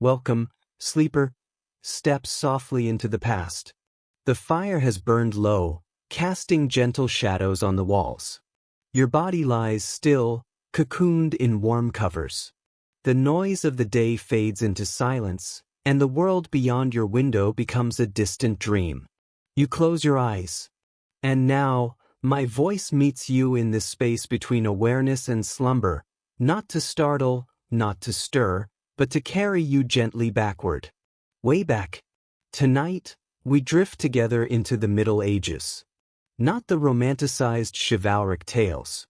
Welcome, sleeper. Step softly into the past. The fire has burned low, casting gentle shadows on the walls. Your body lies still, cocooned in warm covers. The noise of the day fades into silence, and the world beyond your window becomes a distant dream. You close your eyes. And now, my voice meets you in this space between awareness and slumber, not to startle, not to stir, but to carry you gently backward. Way back. Tonight, we drift together into the Middle Ages. Not the romanticized chivalric tales.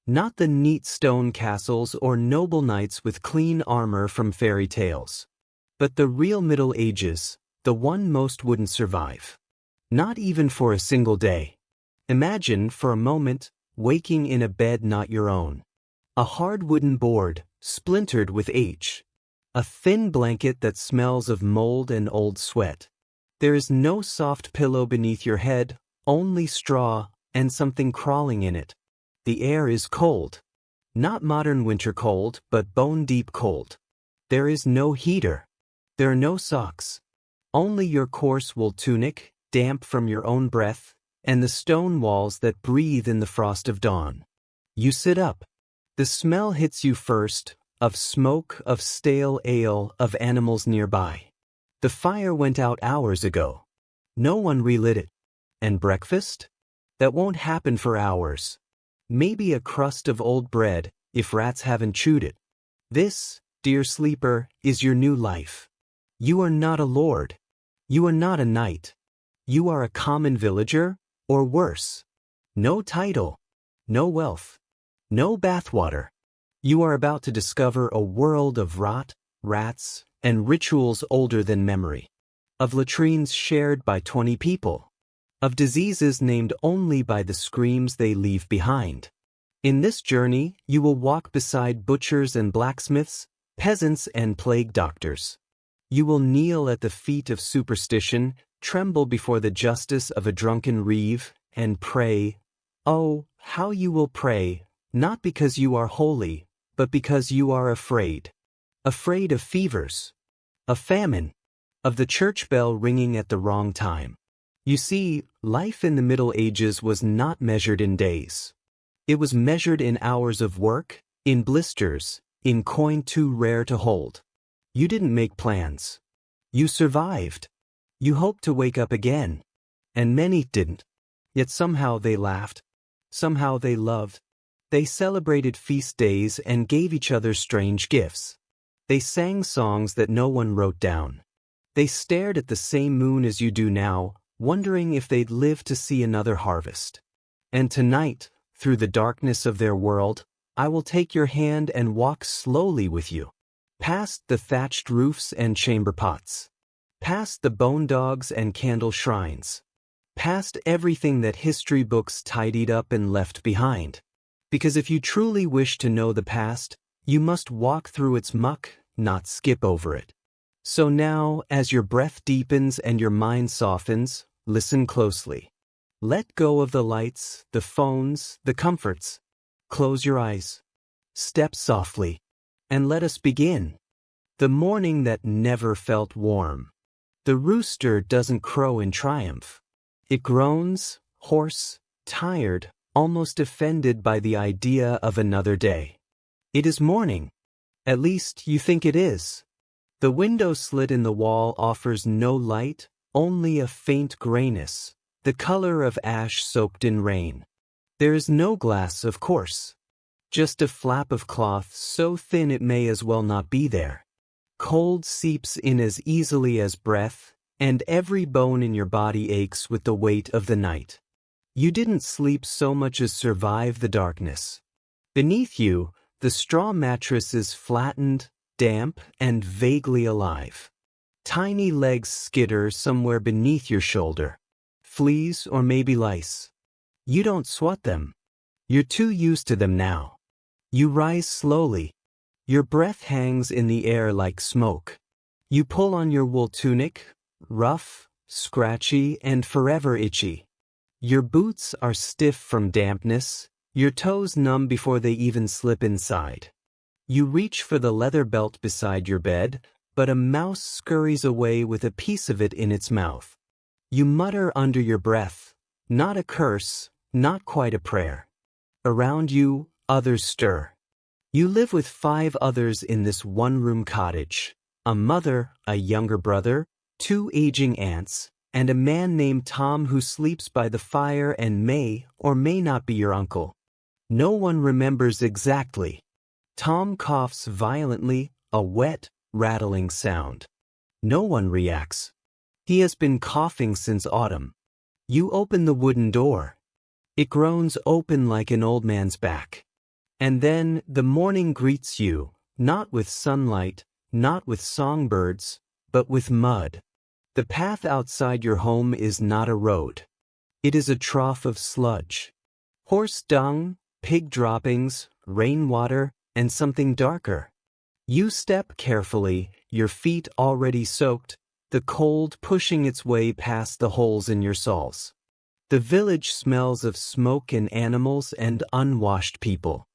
Not the neat stone castles or noble knights with clean armor from fairy tales. But the real Middle Ages, the one most wouldn't survive. Not even for a single day. Imagine, for a moment, waking in a bed not your own. A hard wooden board, splintered with age. A thin blanket that smells of mold and old sweat. There is no soft pillow beneath your head, only straw and something crawling in it. The air is cold. Not modern winter cold, but bone-deep cold. There is no heater. There are no socks. Only your coarse wool tunic, damp from your own breath, and the stone walls that breathe in the frost of dawn. You sit up. The smell hits you first, of smoke, of stale ale, of animals nearby. The fire went out hours ago. No one relit it. And breakfast? That won't happen for hours. Maybe a crust of old bread, if rats haven't chewed it. This, dear sleeper, is your new life. You are not a lord. You are not a knight. You are a common villager, or worse. No title. No wealth. No bathwater. You are about to discover a world of rot, rats, and rituals older than memory. Of latrines shared by 20 people. Of diseases named only by the screams they leave behind. In this journey, you will walk beside butchers and blacksmiths, peasants and plague doctors. You will kneel at the feet of superstition, tremble before the justice of a drunken reeve, and pray. Oh, how you will pray, not because you are holy, but because you are afraid. Afraid of fevers. Of famine. Of the church bell ringing at the wrong time. You see, life in the Middle Ages was not measured in days. It was measured in hours of work, in blisters, in coin too rare to hold. You didn't make plans. You survived. You hoped to wake up again. And many didn't. Yet somehow they laughed. Somehow they loved. They celebrated feast days and gave each other strange gifts. They sang songs that no one wrote down. They stared at the same moon as you do now, wondering if they'd live to see another harvest. And tonight, through the darkness of their world, I will take your hand and walk slowly with you. Past the thatched roofs and chamber pots. Past the bone dogs and candle shrines. Past everything that history books tidied up and left behind. Because if you truly wish to know the past, you must walk through its muck, not skip over it. So now, as your breath deepens and your mind softens, listen closely. Let go of the lights, the phones, the comforts. Close your eyes. Step softly. And let us begin. The morning that never felt warm. The rooster doesn't crow in triumph. It groans, hoarse, tired, almost offended by the idea of another day. It is morning. At least you think it is. The window slit in the wall offers no light, only a faint grayness, the color of ash soaked in rain. There is no glass, of course. Just a flap of cloth so thin it may as well not be there. Cold seeps in as easily as breath, and every bone in your body aches with the weight of the night. You didn't sleep so much as survive the darkness. Beneath you, the straw mattress is flattened, damp, and vaguely alive. Tiny legs skitter somewhere beneath your shoulder. Fleas or maybe lice. You don't swat them. You're too used to them now. You rise slowly. Your breath hangs in the air like smoke. You pull on your wool tunic, rough, scratchy, and forever itchy. Your boots are stiff from dampness, your toes numb before they even slip inside. You reach for the leather belt beside your bed, but a mouse scurries away with a piece of it in its mouth. You mutter under your breath, not a curse, not quite a prayer. Around you, others stir. You live with 5 others in this one-room cottage: a mother, a younger brother, 2 aging aunts, and a man named Tom who sleeps by the fire and may or may not be your uncle. No one remembers exactly. Tom coughs violently, a wet, rattling sound. No one reacts. He has been coughing since autumn. You open the wooden door. It groans open like an old man's back. And then the morning greets you, not with sunlight, not with songbirds, but with mud. The path outside your home is not a road. It is a trough of sludge. Horse dung, pig droppings, rainwater, and something darker. You step carefully, your feet already soaked, the cold pushing its way past the holes in your soles. The village smells of smoke and animals and unwashed people.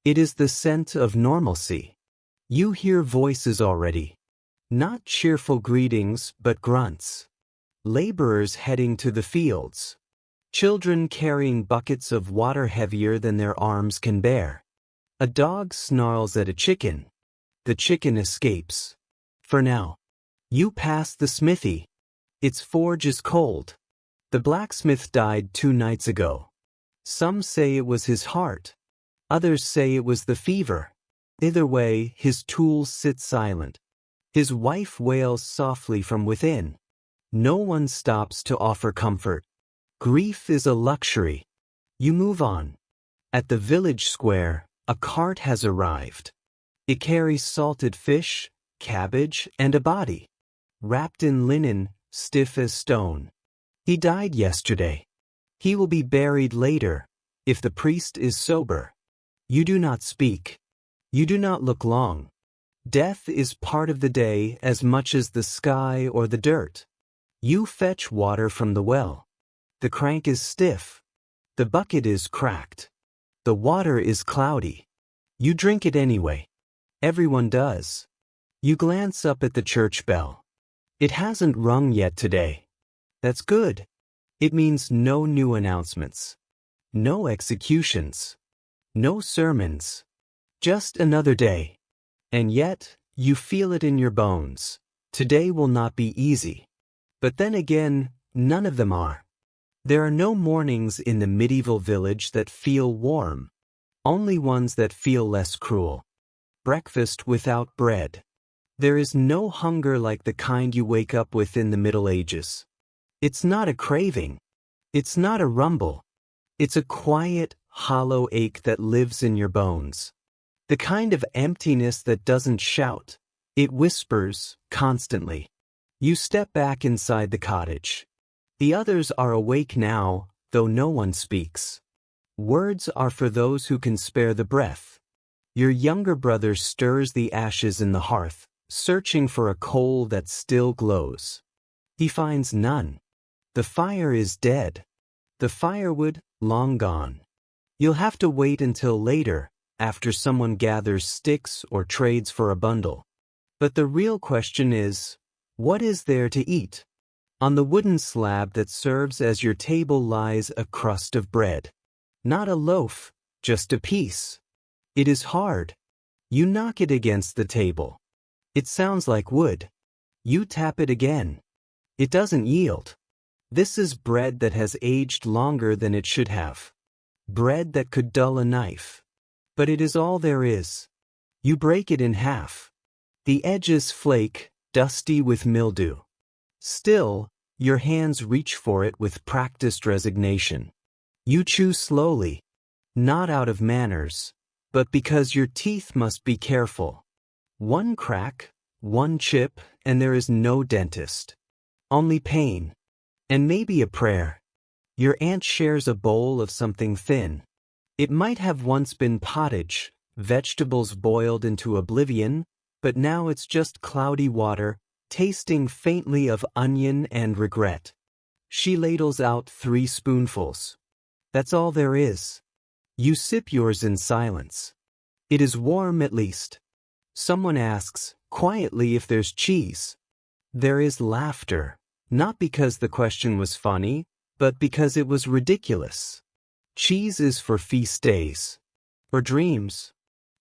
It is the scent of normalcy. You hear voices already. Not cheerful greetings, but grunts. Laborers heading to the fields. Children carrying buckets of water heavier than their arms can bear. A dog snarls at a chicken. The chicken escapes. For now. You pass the smithy. Its forge is cold. The blacksmith died 2 nights ago. Some say it was his heart. Others say it was the fever. Either way, his tools sit silent. His wife wails softly from within. No one stops to offer comfort. Grief is a luxury. You move on. At the village square, a cart has arrived. It carries salted fish, cabbage, and a body. Wrapped in linen, stiff as stone. He died yesterday. He will be buried later, if the priest is sober. You do not speak. You do not look long. Death is part of the day as much as the sky or the dirt. You fetch water from the well. The crank is stiff. The bucket is cracked. The water is cloudy. You drink it anyway. Everyone does. You glance up at the church bell. It hasn't rung yet today. That's good. It means no new announcements. No executions. No sermons. Just another day. And yet, you feel it in your bones. Today will not be easy. But then again, none of them are. There are no mornings in the medieval village that feel warm. Only ones that feel less cruel. Breakfast without bread. There is no hunger like the kind you wake up with in the Middle Ages. It's not a craving. It's not a rumble. It's a quiet, hollow ache that lives in your bones. The kind of emptiness that doesn't shout. It whispers, constantly. You step back inside the cottage. The others are awake now, though no one speaks. Words are for those who can spare the breath. Your younger brother stirs the ashes in the hearth, searching for a coal that still glows. He finds none. The fire is dead. The firewood, long gone. You'll have to wait until later, after someone gathers sticks or trades for a bundle. But the real question is, what is there to eat? On the wooden slab that serves as your table lies a crust of bread. Not a loaf, just a piece. It is hard. You knock it against the table. It sounds like wood. You tap it again. It doesn't yield. This is bread that has aged longer than it should have. Bread that could dull a knife. But it is all there is. You break it in half. The edges flake, dusty with mildew. Still, your hands reach for it with practiced resignation. You chew slowly, not out of manners, but because your teeth must be careful. One crack, one chip, and there is no dentist. Only pain. And maybe a prayer. Your aunt shares a bowl of something thin. It might have once been pottage, vegetables boiled into oblivion, but now it's just cloudy water, tasting faintly of onion and regret. She ladles out 3 spoonfuls. That's all there is. You sip yours in silence. It is warm at least. Someone asks, quietly, if there's cheese. There is laughter, not because the question was funny, but because it was ridiculous. Cheese is for feast days. For dreams.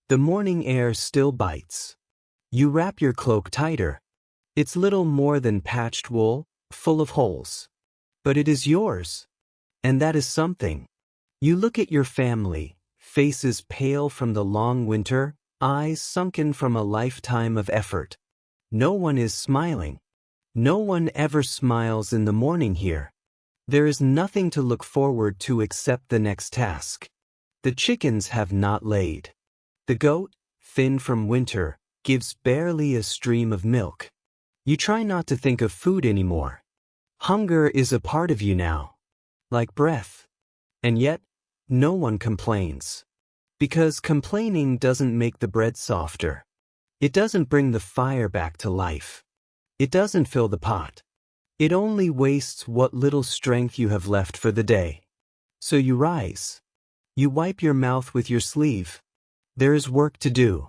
The morning air still bites. You wrap your cloak tighter. It's little more than patched wool, full of holes. But it is yours. And that is something. You look at your family, faces pale from the long winter, eyes sunken from a lifetime of effort. No one is smiling. No one ever smiles in the morning here. There is nothing to look forward to except the next task. The chickens have not laid. The goat, thin from winter, gives barely a stream of milk. You try not to think of food anymore. Hunger is a part of you now, like breath. And yet, no one complains. Because complaining doesn't make the bread softer. It doesn't bring the fire back to life. It doesn't fill the pot. It only wastes what little strength you have left for the day. So you rise. You wipe your mouth with your sleeve. There is work to do.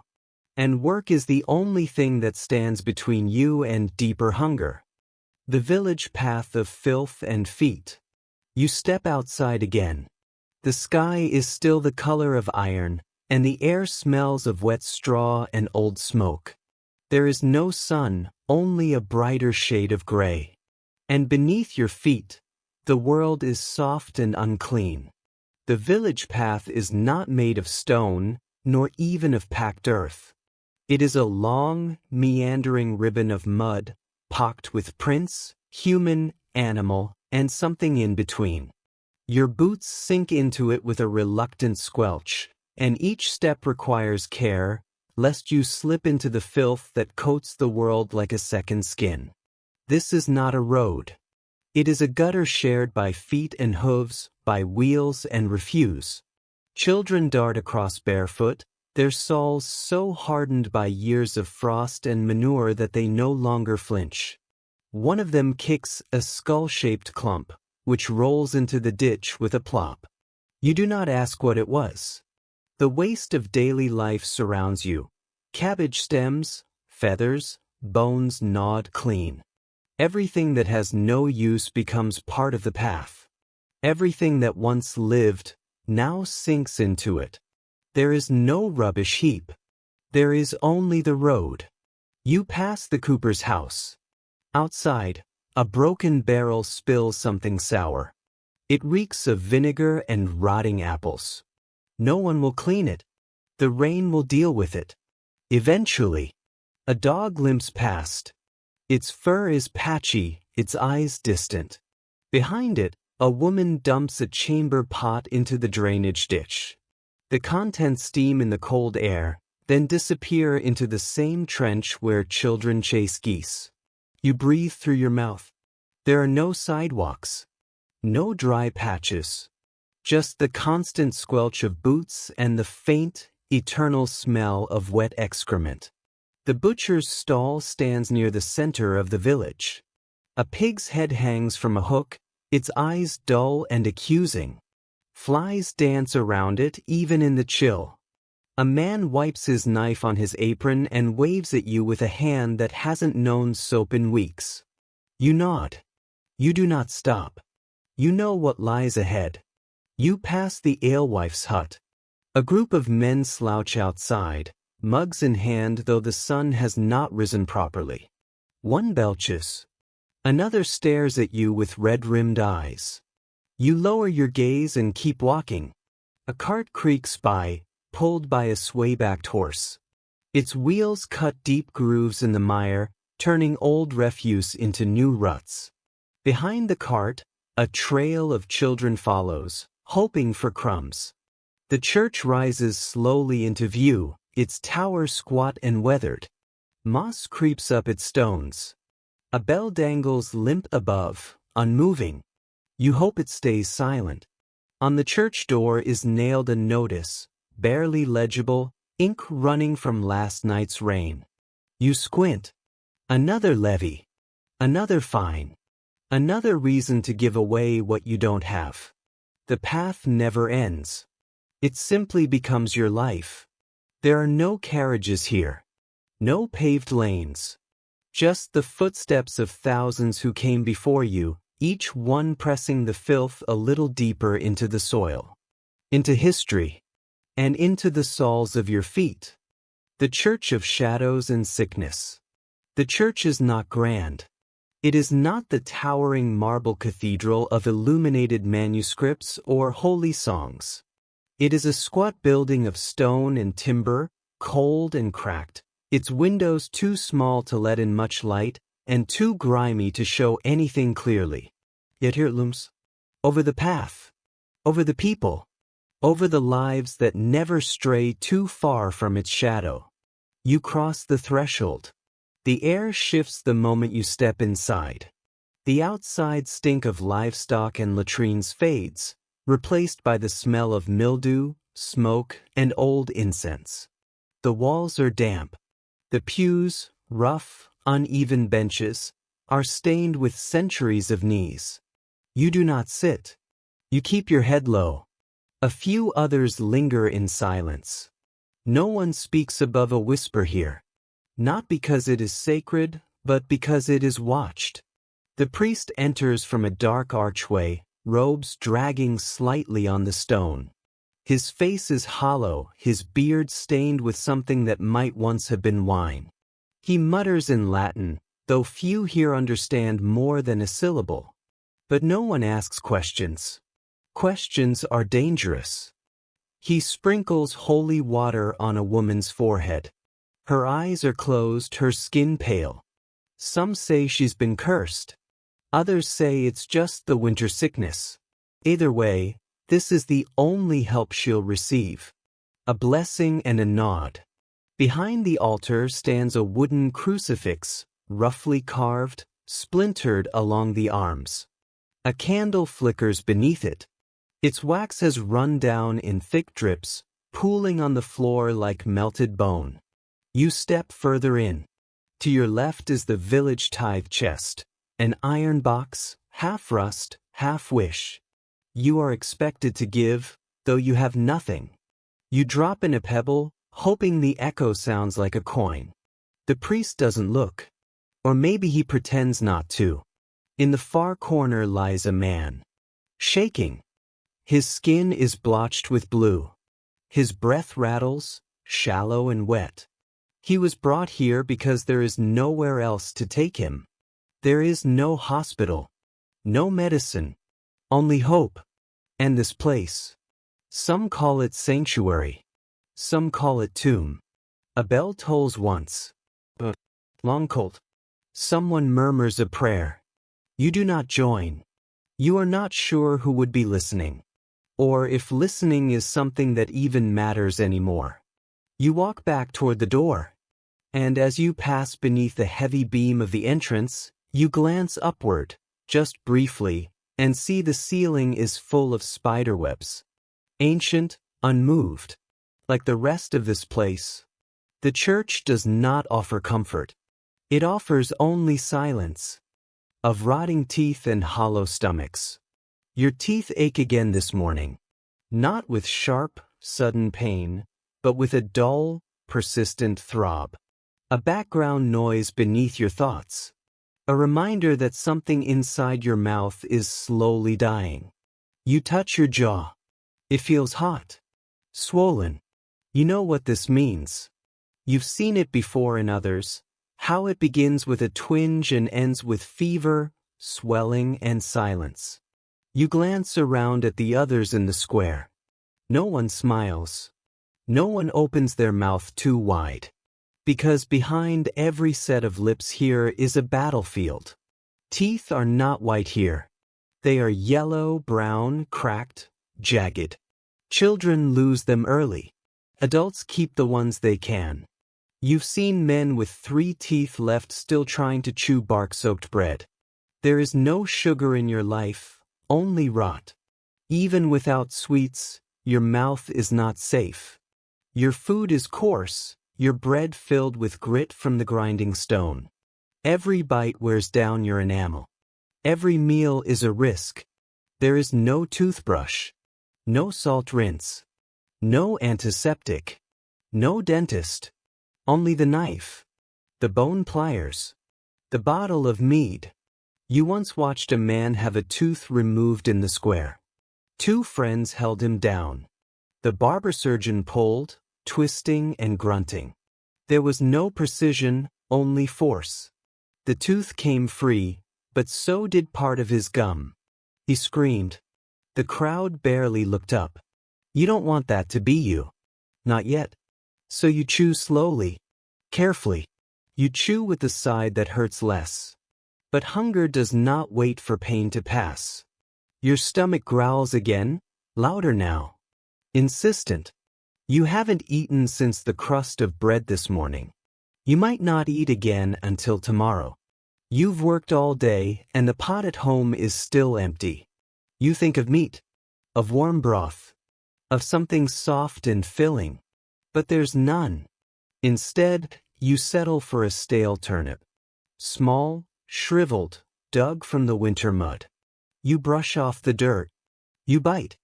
And work is the only thing that stands between you and deeper hunger. The village path of filth and feet. You step outside again. The sky is still the color of iron, and the air smells of wet straw and old smoke. There is no sun, only a brighter shade of gray. And beneath your feet, the world is soft and unclean. The village path is not made of stone, nor even of packed earth. It is a long, meandering ribbon of mud, pocked with prints, human, animal, and something in between. Your boots sink into it with a reluctant squelch, and each step requires care, lest you slip into the filth that coats the world like a second skin. This is not a road. It is a gutter shared by feet and hooves, by wheels and refuse. Children dart across barefoot, their soles so hardened by years of frost and manure that they no longer flinch. One of them kicks a skull-shaped clump, which rolls into the ditch with a plop. You do not ask what it was. The waste of daily life surrounds you. Cabbage stems, feathers, bones gnawed clean. Everything that has no use becomes part of the path. Everything that once lived now sinks into it. There is no rubbish heap. There is only the road. You pass the cooper's house. Outside, a broken barrel spills something sour. It reeks of vinegar and rotting apples. No one will clean it. The rain will deal with it. Eventually, a dog limps past. Its fur is patchy, its eyes distant. Behind it, a woman dumps a chamber pot into the drainage ditch. The contents steam in the cold air, then disappear into the same trench where children chase geese. You breathe through your mouth. There are no sidewalks. No dry patches. Just the constant squelch of boots and the faint, eternal smell of wet excrement. The butcher's stall stands near the center of the village. A pig's head hangs from a hook, its eyes dull and accusing. Flies dance around it even in the chill. A man wipes his knife on his apron and waves at you with a hand that hasn't known soap in weeks. You nod. You do not stop. You know what lies ahead. You pass the alewife's hut. A group of men slouch outside, mugs in hand though the sun has not risen properly. One belches. Another stares at you with red-rimmed eyes. You lower your gaze and keep walking. A cart creaks by, pulled by a sway-backed horse. Its wheels cut deep grooves in the mire, turning old refuse into new ruts. Behind the cart, a trail of children follows, hoping for crumbs. The church rises slowly into view, its tower squat and weathered. Moss creeps up its stones. A bell dangles limp above, unmoving. You hope it stays silent. On the church door is nailed a notice, barely legible, ink running from last night's rain. You squint. Another levy. Another fine. Another reason to give away what you don't have. The path never ends. It simply becomes your life. There are no carriages here. No paved lanes. Just the footsteps of thousands who came before you, each one pressing the filth a little deeper into the soil, into history, and into the soles of your feet. The church of shadows and sickness. The church is not grand. It is not the towering marble cathedral of illuminated manuscripts or holy songs. It is a squat building of stone and timber, cold and cracked, its windows too small to let in much light, and too grimy to show anything clearly. Yet here it looms. Over the path. Over the people. Over the lives that never stray too far from its shadow. You cross the threshold. The air shifts the moment you step inside. The outside stink of livestock and latrines fades, replaced by the smell of mildew, smoke, and old incense. The walls are damp. The pews, rough, uneven benches, are stained with centuries of knees. You do not sit. You keep your head low. A few others linger in silence. No one speaks above a whisper here. Not because it is sacred, but because it is watched. The priest enters from a dark archway, robes dragging slightly on the stone. His face is hollow, his beard stained with something that might once have been wine. He mutters in Latin, though few here understand more than a syllable. But no one asks questions. Questions are dangerous. He sprinkles holy water on a woman's forehead. Her eyes are closed, her skin pale. Some say she's been cursed. Others say it's just the winter sickness. Either way, this is the only help she'll receive. A blessing and a nod. Behind the altar stands a wooden crucifix, roughly carved, splintered along the arms. A candle flickers beneath it. Its wax has run down in thick drips, pooling on the floor like melted bone. You step further in. To your left is the village tithe chest, an iron box, half rust, half wish. You are expected to give, though you have nothing. You drop in a pebble, hoping the echo sounds like a coin. The priest doesn't look. Or maybe he pretends not to. In the far corner lies a man. Shaking. His skin is blotched with blue. His breath rattles, shallow and wet. He was brought here because there is nowhere else to take him. There is no hospital, no medicine, only hope, and this place. Some call it sanctuary. Some call it tomb. A bell tolls once, but long cold. Someone murmurs a prayer. You do not join. You are not sure who would be listening, or if listening is something that even matters anymore. You walk back toward the door, and as you pass beneath the heavy beam of the entrance, you glance upward, just briefly, and see the ceiling is full of spiderwebs. Ancient, unmoved, like the rest of this place. The church does not offer comfort. It offers only silence. Of rotting teeth and hollow stomachs. Your teeth ache again this morning. Not with sharp, sudden pain, but with a dull, persistent throb. A background noise beneath your thoughts. A reminder that something inside your mouth is slowly dying. You touch your jaw. It feels hot. Swollen. You know what this means. You've seen it before in others. How it begins with a twinge and ends with fever, swelling, and silence. You glance around at the others in the square. No one smiles. No one opens their mouth too wide. Because behind every set of lips here is a battlefield. Teeth are not white here. They are yellow, brown, cracked, jagged. Children lose them early. Adults keep the ones they can. You've seen men with 3 teeth left still trying to chew bark-soaked bread. There is no sugar in your life, only rot. Even without sweets, your mouth is not safe. Your food is coarse, your bread filled with grit from the grinding stone. Every bite wears down your enamel. Every meal is a risk. There is no toothbrush, no salt rinse, no antiseptic, no dentist. Only the knife. the bone pliers, the bottle of mead. You once watched a man have a tooth removed in the square. 2 friends held him down. The barber surgeon pulled, twisting and grunting. There was no precision, only force. The tooth came free, but so did part of his gum. He screamed. The crowd barely looked up. You don't want that to be you. Not yet. So you chew slowly, carefully. You chew with the side that hurts less. But hunger does not wait for pain to pass. Your stomach growls again, louder now. Insistent. You haven't eaten since the crust of bread this morning. You might not eat again until tomorrow. You've worked all day and the pot at home is still empty. You think of meat, of warm broth, of something soft and filling. But there's none. Instead, you settle for a stale turnip. Small, shriveled, dug from the winter mud. You brush off the dirt. You bite.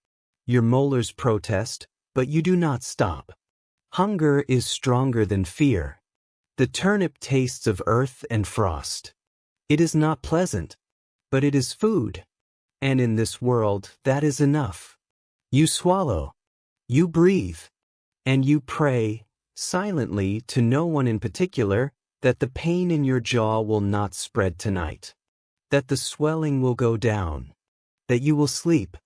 Your molars protest, but you do not stop. Hunger is stronger than fear. The turnip tastes of earth and frost. It is not pleasant, but it is food. And in this world, that is enough. You swallow. You breathe. And you pray, silently to no one in particular, that the pain in your jaw will not spread tonight. That the swelling will go down. That you will sleep,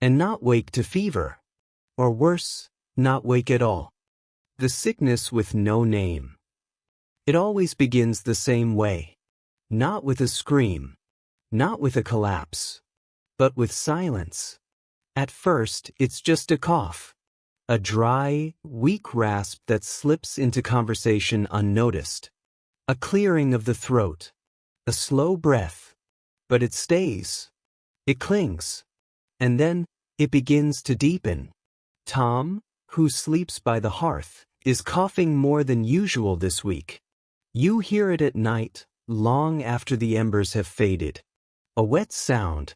and not wake to fever. Or worse, not wake at all. The sickness with no name. It always begins the same way. Not with a scream. Not with a collapse. But with silence. At first, it's just a cough. A dry, weak rasp that slips into conversation unnoticed. A clearing of the throat. A slow breath. But it stays. It clings. And then, it begins to deepen. Tom, who sleeps by the hearth, is coughing more than usual this week. You hear it at night, long after the embers have faded. A wet sound.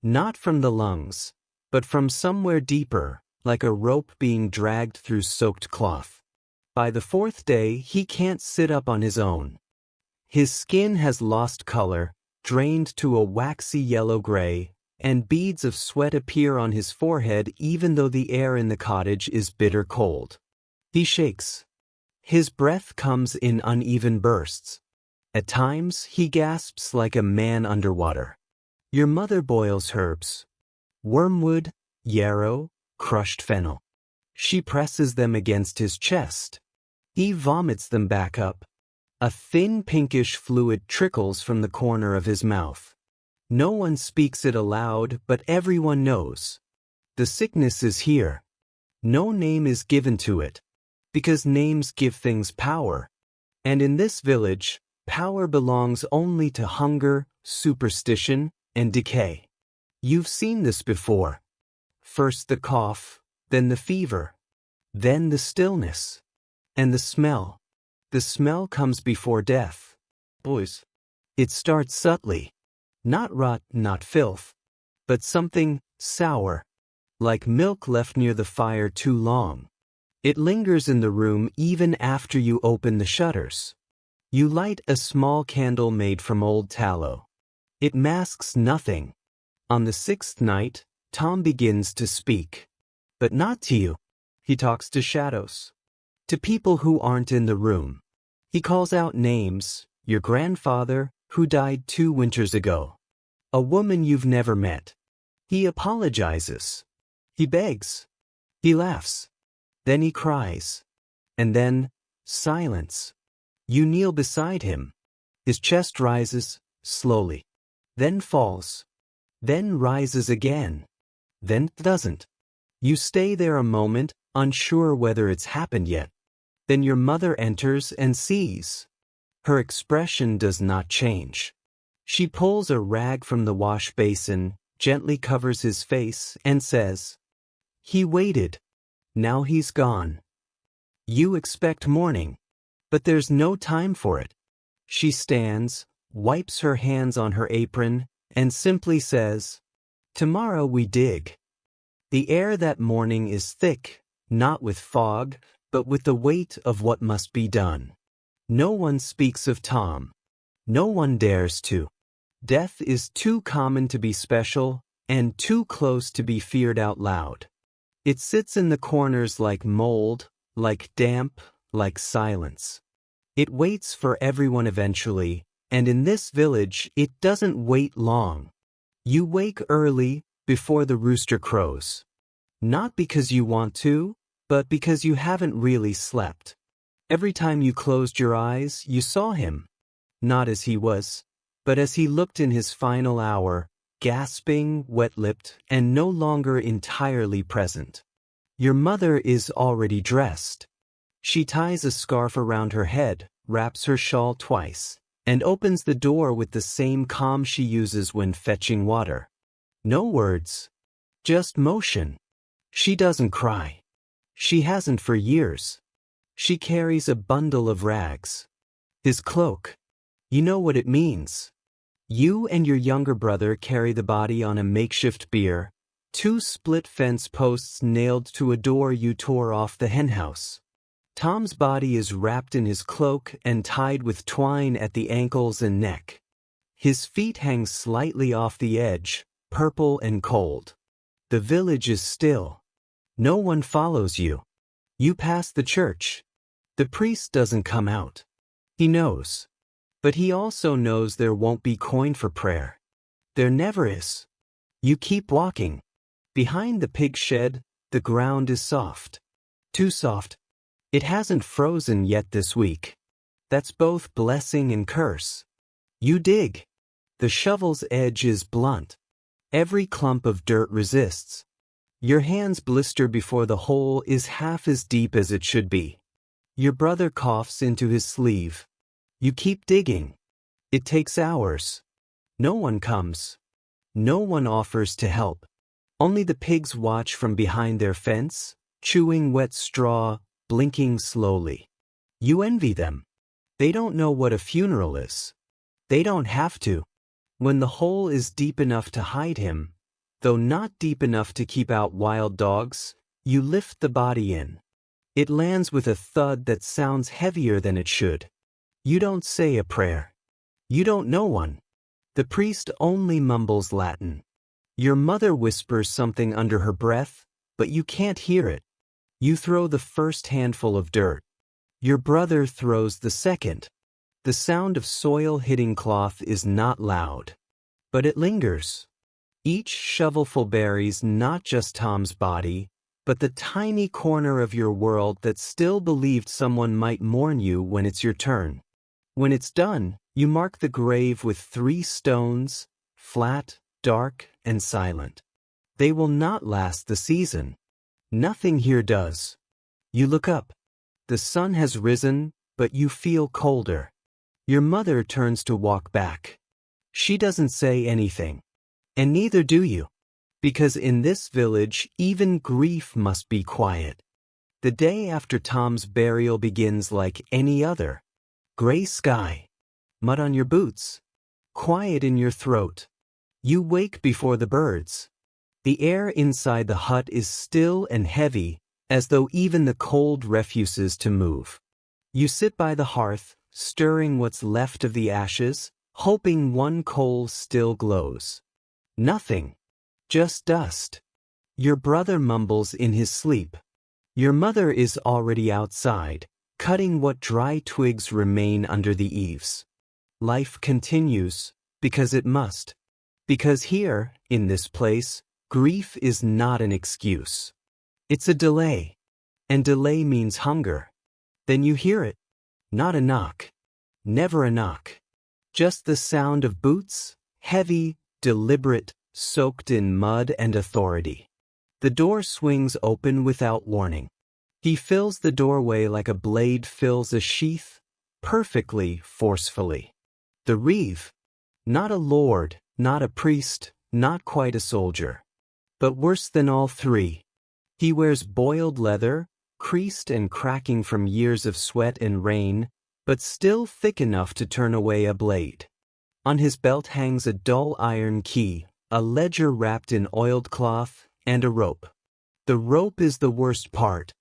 Not from the lungs, but from somewhere deeper, like a rope being dragged through soaked cloth. By the 4th day, he can't sit up on his own. His skin has lost color, drained to a waxy yellow-gray, and beads of sweat appear on his forehead even though the air in the cottage is bitter cold. He shakes. His breath comes in uneven bursts. At times, he gasps like a man underwater. Your mother boils herbs. Wormwood, yarrow, crushed fennel. She presses them against his chest. He vomits them back up. A thin pinkish fluid trickles from the corner of his mouth. No one speaks it aloud, but everyone knows. The sickness is here. No name is given to it, because names give things power. And in this village, power belongs only to hunger, superstition, and decay. You've seen this before. First the cough, then the fever, then the stillness, and the smell. The smell comes before death. Boys. It starts subtly. Not rot, not filth, but something sour, like milk left near the fire too long. It lingers in the room even after you open the shutters. You light a small candle made from old tallow. It masks nothing. On the 6th night, Tom begins to speak. But not to you. He talks to shadows. To people who aren't in the room. He calls out names, your grandfather, who died 2 winters ago. A woman you've never met. He apologizes. He begs. He laughs. Then he cries. And then, silence. You kneel beside him. His chest rises, slowly. Then falls. Then rises again. Then doesn't. You stay there a moment, unsure whether it's happened yet. Then your mother enters and sees. Her expression does not change. She pulls a rag from the wash basin, gently covers his face, and says, "He waited. Now he's gone." You expect mourning, but there's no time for it. She stands, wipes her hands on her apron, and simply says, "Tomorrow we dig." The air that morning is thick, not with fog, but with the weight of what must be done. No one speaks of Tom. No one dares to. Death is too common to be special, and too close to be feared out loud. It sits in the corners like mold, like damp, like silence. It waits for everyone eventually, and in this village it doesn't wait long. You wake early, before the rooster crows. Not because you want to, but because you haven't really slept. Every time you closed your eyes, you saw him. Not as he was, but as he looked in his final hour, gasping, wet-lipped, and no longer entirely present. Your mother is already dressed. She ties a scarf around her head, wraps her shawl twice, and opens the door with the same calm she uses when fetching water. No words. Just motion. She doesn't cry. She hasn't for years. She carries a bundle of rags. His cloak. You know what it means. You and your younger brother carry the body on a makeshift bier, 2 split fence posts nailed to a door you tore off the henhouse. Tom's body is wrapped in his cloak and tied with twine at the ankles and neck. His feet hang slightly off the edge, purple and cold. The village is still. No one follows you. You pass the church. The priest doesn't come out. He knows. But he also knows there won't be coin for prayer. There never is. You keep walking. Behind the pig shed, the ground is soft. Too soft. It hasn't frozen yet this week. That's both blessing and curse. You dig. The shovel's edge is blunt. Every clump of dirt resists. Your hands blister before the hole is half as deep as it should be. Your brother coughs into his sleeve. You keep digging. It takes hours. No one comes. No one offers to help. Only the pigs watch from behind their fence, chewing wet straw, blinking slowly. You envy them. They don't know what a funeral is. They don't have to. When the hole is deep enough to hide him, though not deep enough to keep out wild dogs, you lift the body in. It lands with a thud that sounds heavier than it should. You don't say a prayer. You don't know one. The priest only mumbles Latin. Your mother whispers something under her breath, but you can't hear it. You throw the first handful of dirt. Your brother throws the second. The sound of soil hitting cloth is not loud, but it lingers. Each shovelful buries not just Tom's body, but the tiny corner of your world that still believed someone might mourn you when it's your turn. When it's done, you mark the grave with 3 stones, flat, dark, and silent. They will not last the season. Nothing here does. You look up. The sun has risen, but you feel colder. Your mother turns to walk back. She doesn't say anything. And neither do you. Because in this village, even grief must be quiet. The day after Tom's burial begins like any other. Gray sky. Mud on your boots. Quiet in your throat. You wake before the birds. The air inside the hut is still and heavy, as though even the cold refuses to move. You sit by the hearth, stirring what's left of the ashes, hoping one coal still glows. Nothing. Just dust. Your brother mumbles in his sleep. Your mother is already outside, cutting what dry twigs remain under the eaves. Life continues, because it must. Because here, in this place, grief is not an excuse. It's a delay. And delay means hunger. Then you hear it. Not a knock. Never a knock. Just the sound of boots, heavy, deliberate, soaked in mud and authority. The door swings open without warning. He fills the doorway like a blade fills a sheath, perfectly, forcefully. The reeve. Not a lord, not a priest, not quite a soldier. But worse than all 3. He wears boiled leather, creased and cracking from years of sweat and rain, but still thick enough to turn away a blade. On his belt hangs a dull iron key, a ledger wrapped in oiled cloth, and a rope. The rope is the worst part.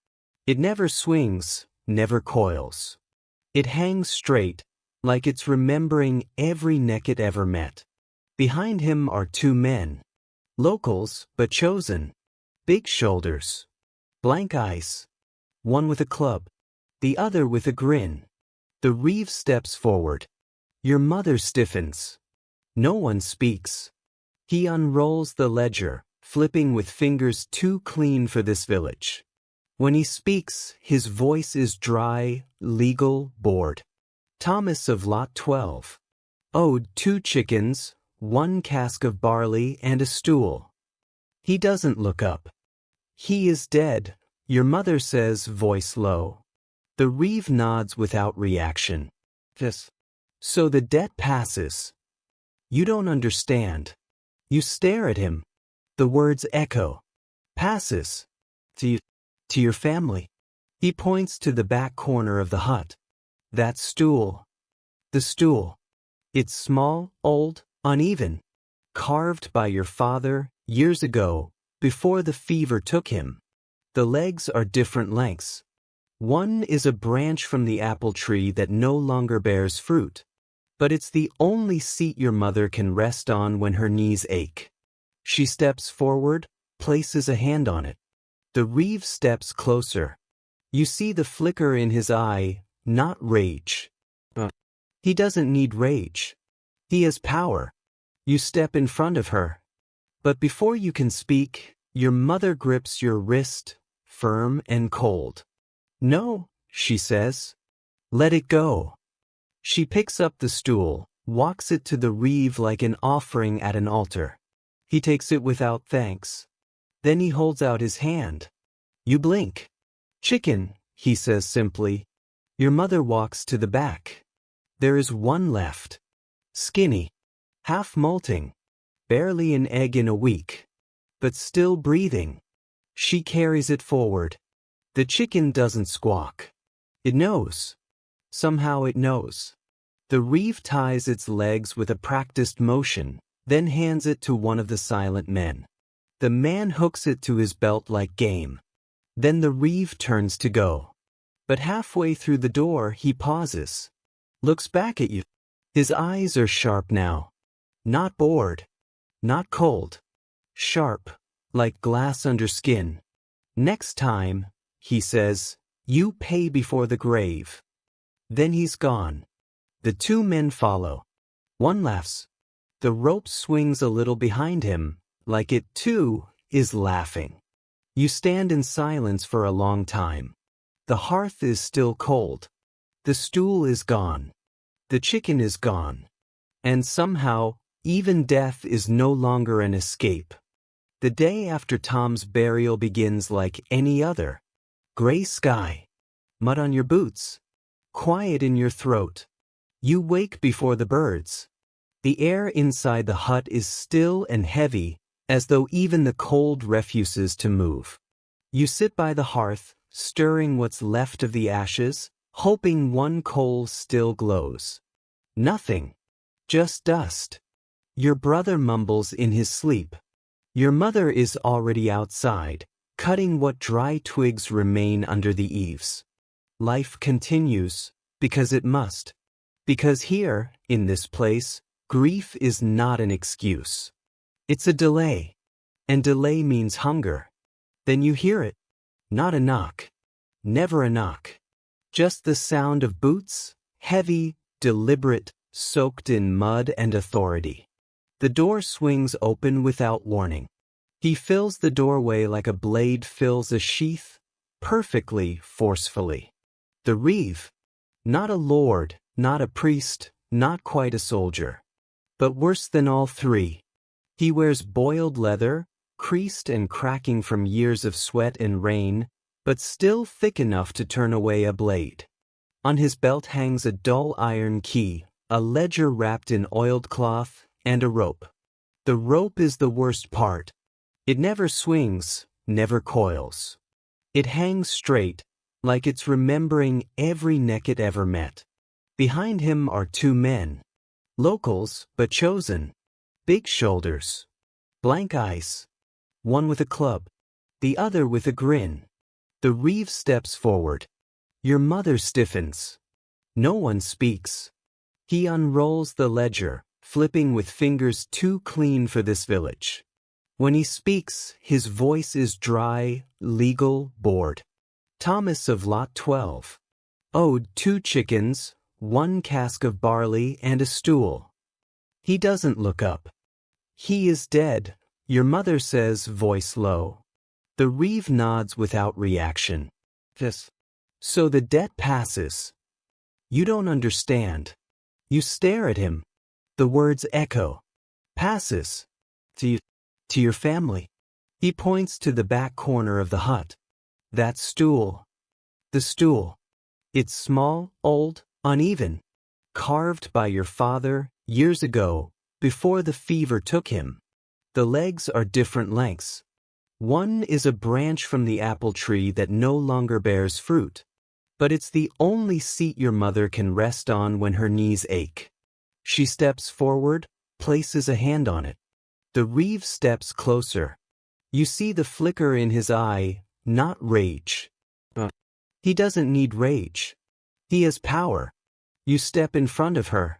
It never swings, never coils. It hangs straight, like it's remembering every neck it ever met. Behind him are two men. Locals, but chosen. Big shoulders. Blank eyes. One with a club. The other with a grin. The reeve steps forward. Your mother stiffens. No one speaks. He unrolls the ledger, flipping with fingers too clean for this village. When he speaks, his voice is dry, legal, bored. Thomas of Lot 12. Owed 2 chickens, 1 cask of barley, and a stool. He doesn't look up. He is dead, your mother says, voice low. The reeve nods without reaction. So the debt passes. You don't understand. You stare at him. The words echo. Passes. To your family. He points to the back corner of the hut. That stool. The stool. It's small, old, uneven. Carved by your father years ago, before the fever took him. The legs are different lengths. One is a branch from the apple tree that no longer bears fruit. But it's the only seat your mother can rest on when her knees ache. She steps forward, places a hand on it. The reeve steps closer. You see the flicker in his eye, not rage. He doesn't need rage. He has power. You step in front of her. But before you can speak, your mother grips your wrist, firm and cold. No, she says. Let it go. She picks up the stool, walks it to the reeve like an offering at an altar. He takes it without thanks. Then he holds out his hand. You blink. Chicken, he says simply. Your mother walks to the back. There is one left. Skinny. Half molting. Barely an egg in a week. But still breathing. She carries it forward. The chicken doesn't squawk. It knows. Somehow it knows. The reeve ties its legs with a practiced motion, then hands it to one of the silent men. The man hooks it to his belt like game. Then the reeve turns to go. But halfway through the door he pauses. Looks back at you. His eyes are sharp now. Not bored. Not cold. Sharp, like glass under skin. Next time, he says, you pay before the grave. Then he's gone. The 2 men follow. One laughs. The rope swings a little behind him, like it too is laughing. You stand in silence for a long time. The hearth is still cold. The stool is gone. The chicken is gone. And somehow, even death is no longer an escape. The day after Tom's burial begins like any other. Gray sky. Mud on your boots. Quiet in your throat. You wake before the birds. The air inside the hut is still and heavy, as though even the cold refuses to move. You sit by the hearth, stirring what's left of the ashes, hoping one coal still glows. Nothing. Just dust. Your brother mumbles in his sleep. Your mother is already outside, cutting what dry twigs remain under the eaves. Life continues, because it must. Because here, in this place, grief is not an excuse. It's a delay. And delay means hunger. Then you hear it. Not a knock. Never a knock. Just the sound of boots, heavy, deliberate, soaked in mud and authority. The door swings open without warning. He fills the doorway like a blade fills a sheath, perfectly, forcefully. The reeve. Not a lord, not a priest, not quite a soldier. But worse than all 3. He wears boiled leather, creased and cracking from years of sweat and rain, but still thick enough to turn away a blade. On his belt hangs a dull iron key, a ledger wrapped in oiled cloth, and a rope. The rope is the worst part. It never swings, never coils. It hangs straight, like it's remembering every neck it ever met. Behind him are 2 men. Locals, but chosen. Big shoulders. Blank eyes. One with a club. The other with a grin. The reeve steps forward. Your mother stiffens. No one speaks. He unrolls the ledger, flipping with fingers too clean for this village. When he speaks, his voice is dry, legal, bored. Thomas of Lot 12. Owed 2 chickens, 1 cask of barley, and a stool. He doesn't look up. He is dead, your mother says, voice low. The reeve nods without reaction. So the debt passes. You don't understand. You stare at him. The words echo. Passes. To your family. He points to the back corner of the hut. That stool. The stool. It's small, old, uneven. Carved by your father, years ago, before the fever took him. The legs are different lengths. One is a branch from the apple tree that no longer bears fruit. But it's the only seat your mother can rest on when her knees ache. She steps forward, places a hand on it. The reeve steps closer. You see the flicker in his eye, not rage. He doesn't need rage. He has power. You step in front of her.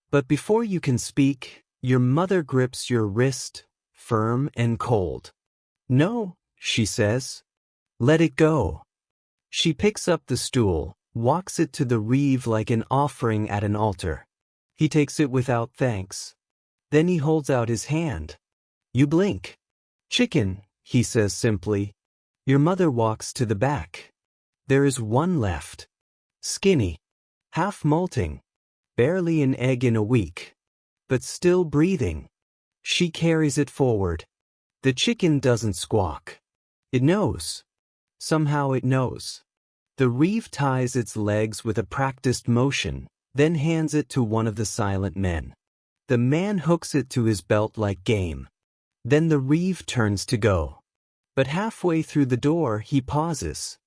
But before you can speak, your mother grips your wrist, firm and cold. No, she says. Let it go. She picks up the stool, walks it to the reeve like an offering at an altar. He takes it without thanks. Then he holds out his hand. You blink. Chicken, he says simply. Your mother walks to the back. There is one left. Skinny. Half molting. Barely an egg in a week. But still breathing. She carries it forward. The chicken doesn't squawk. It knows. Somehow it knows. The reeve ties its legs with a practiced motion, then hands it to one of the silent men. The man hooks it to his belt like game. Then the reeve turns to go. But halfway through the door he pauses.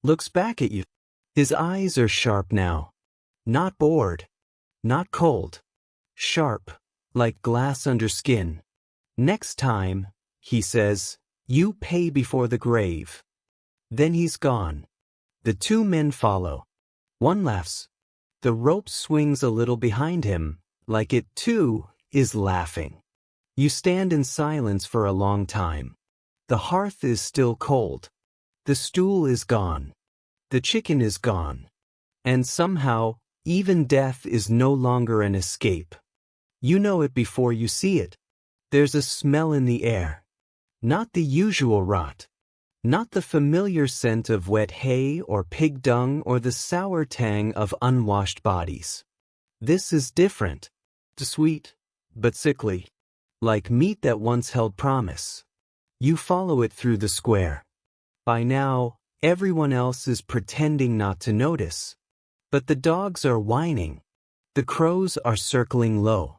Looks back at you. His eyes are sharp now. Not bored. Not cold. Sharp, like glass under skin. Next time, he says, you pay before the grave. Then he's gone. The 2 men follow. One laughs. The rope swings a little behind him, like it too is laughing. You stand in silence for a long time. The hearth is still cold. The stool is gone. The chicken is gone. And somehow, even death is no longer an escape. You know it before you see it. There's a smell in the air. Not the usual rot. Not the familiar scent of wet hay or pig dung or the sour tang of unwashed bodies. This is different. Sweet, but sickly. Like meat that once held promise. You follow it through the square. By now, everyone else is pretending not to notice. But the dogs are whining. The crows are circling low.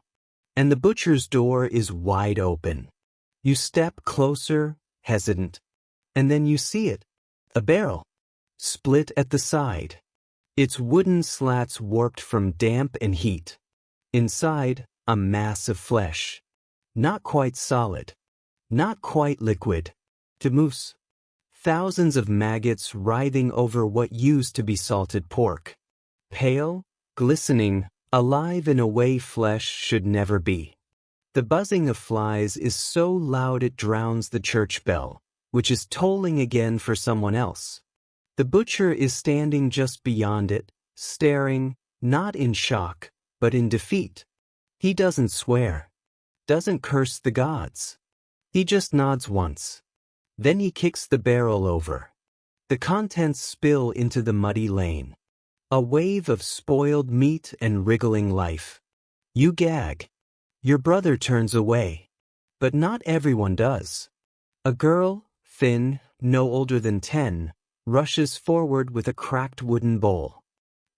And the butcher's door is wide open. You step closer, hesitant. And then you see it. A barrel. Split at the side. Its wooden slats warped from damp and heat. Inside, a mass of flesh. Not quite solid. Not quite liquid. To moose. Thousands of maggots writhing over what used to be salted pork. Pale, glistening, alive in a way flesh should never be. The buzzing of flies is so loud it drowns the church bell, which is tolling again for someone else. The butcher is standing just beyond it, staring, not in shock, but in defeat. He doesn't swear. Doesn't curse the gods. He just nods once. Then he kicks the barrel over. The contents spill into the muddy lane. A wave of spoiled meat and wriggling life. You gag. Your brother turns away. But not everyone does. A girl, thin, no older than 10, rushes forward with a cracked wooden bowl.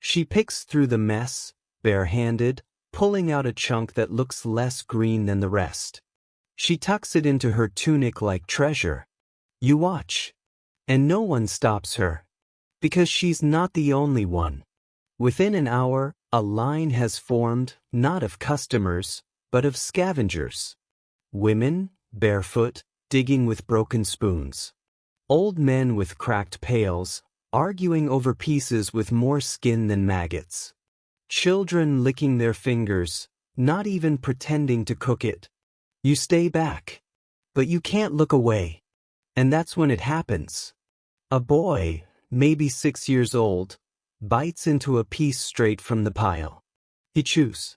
She picks through the mess, barehanded, pulling out a chunk that looks less green than the rest. She tucks it into her tunic like treasure. You watch. And no one stops her. Because she's not the only one. Within an hour, a line has formed, not of customers, but of scavengers. Women, barefoot, digging with broken spoons. Old men with cracked pails, arguing over pieces with more skin than maggots. Children licking their fingers, not even pretending to cook it. You stay back. But you can't look away. And that's when it happens. A boy, maybe 6 years old, bites into a piece straight from the pile. He chews.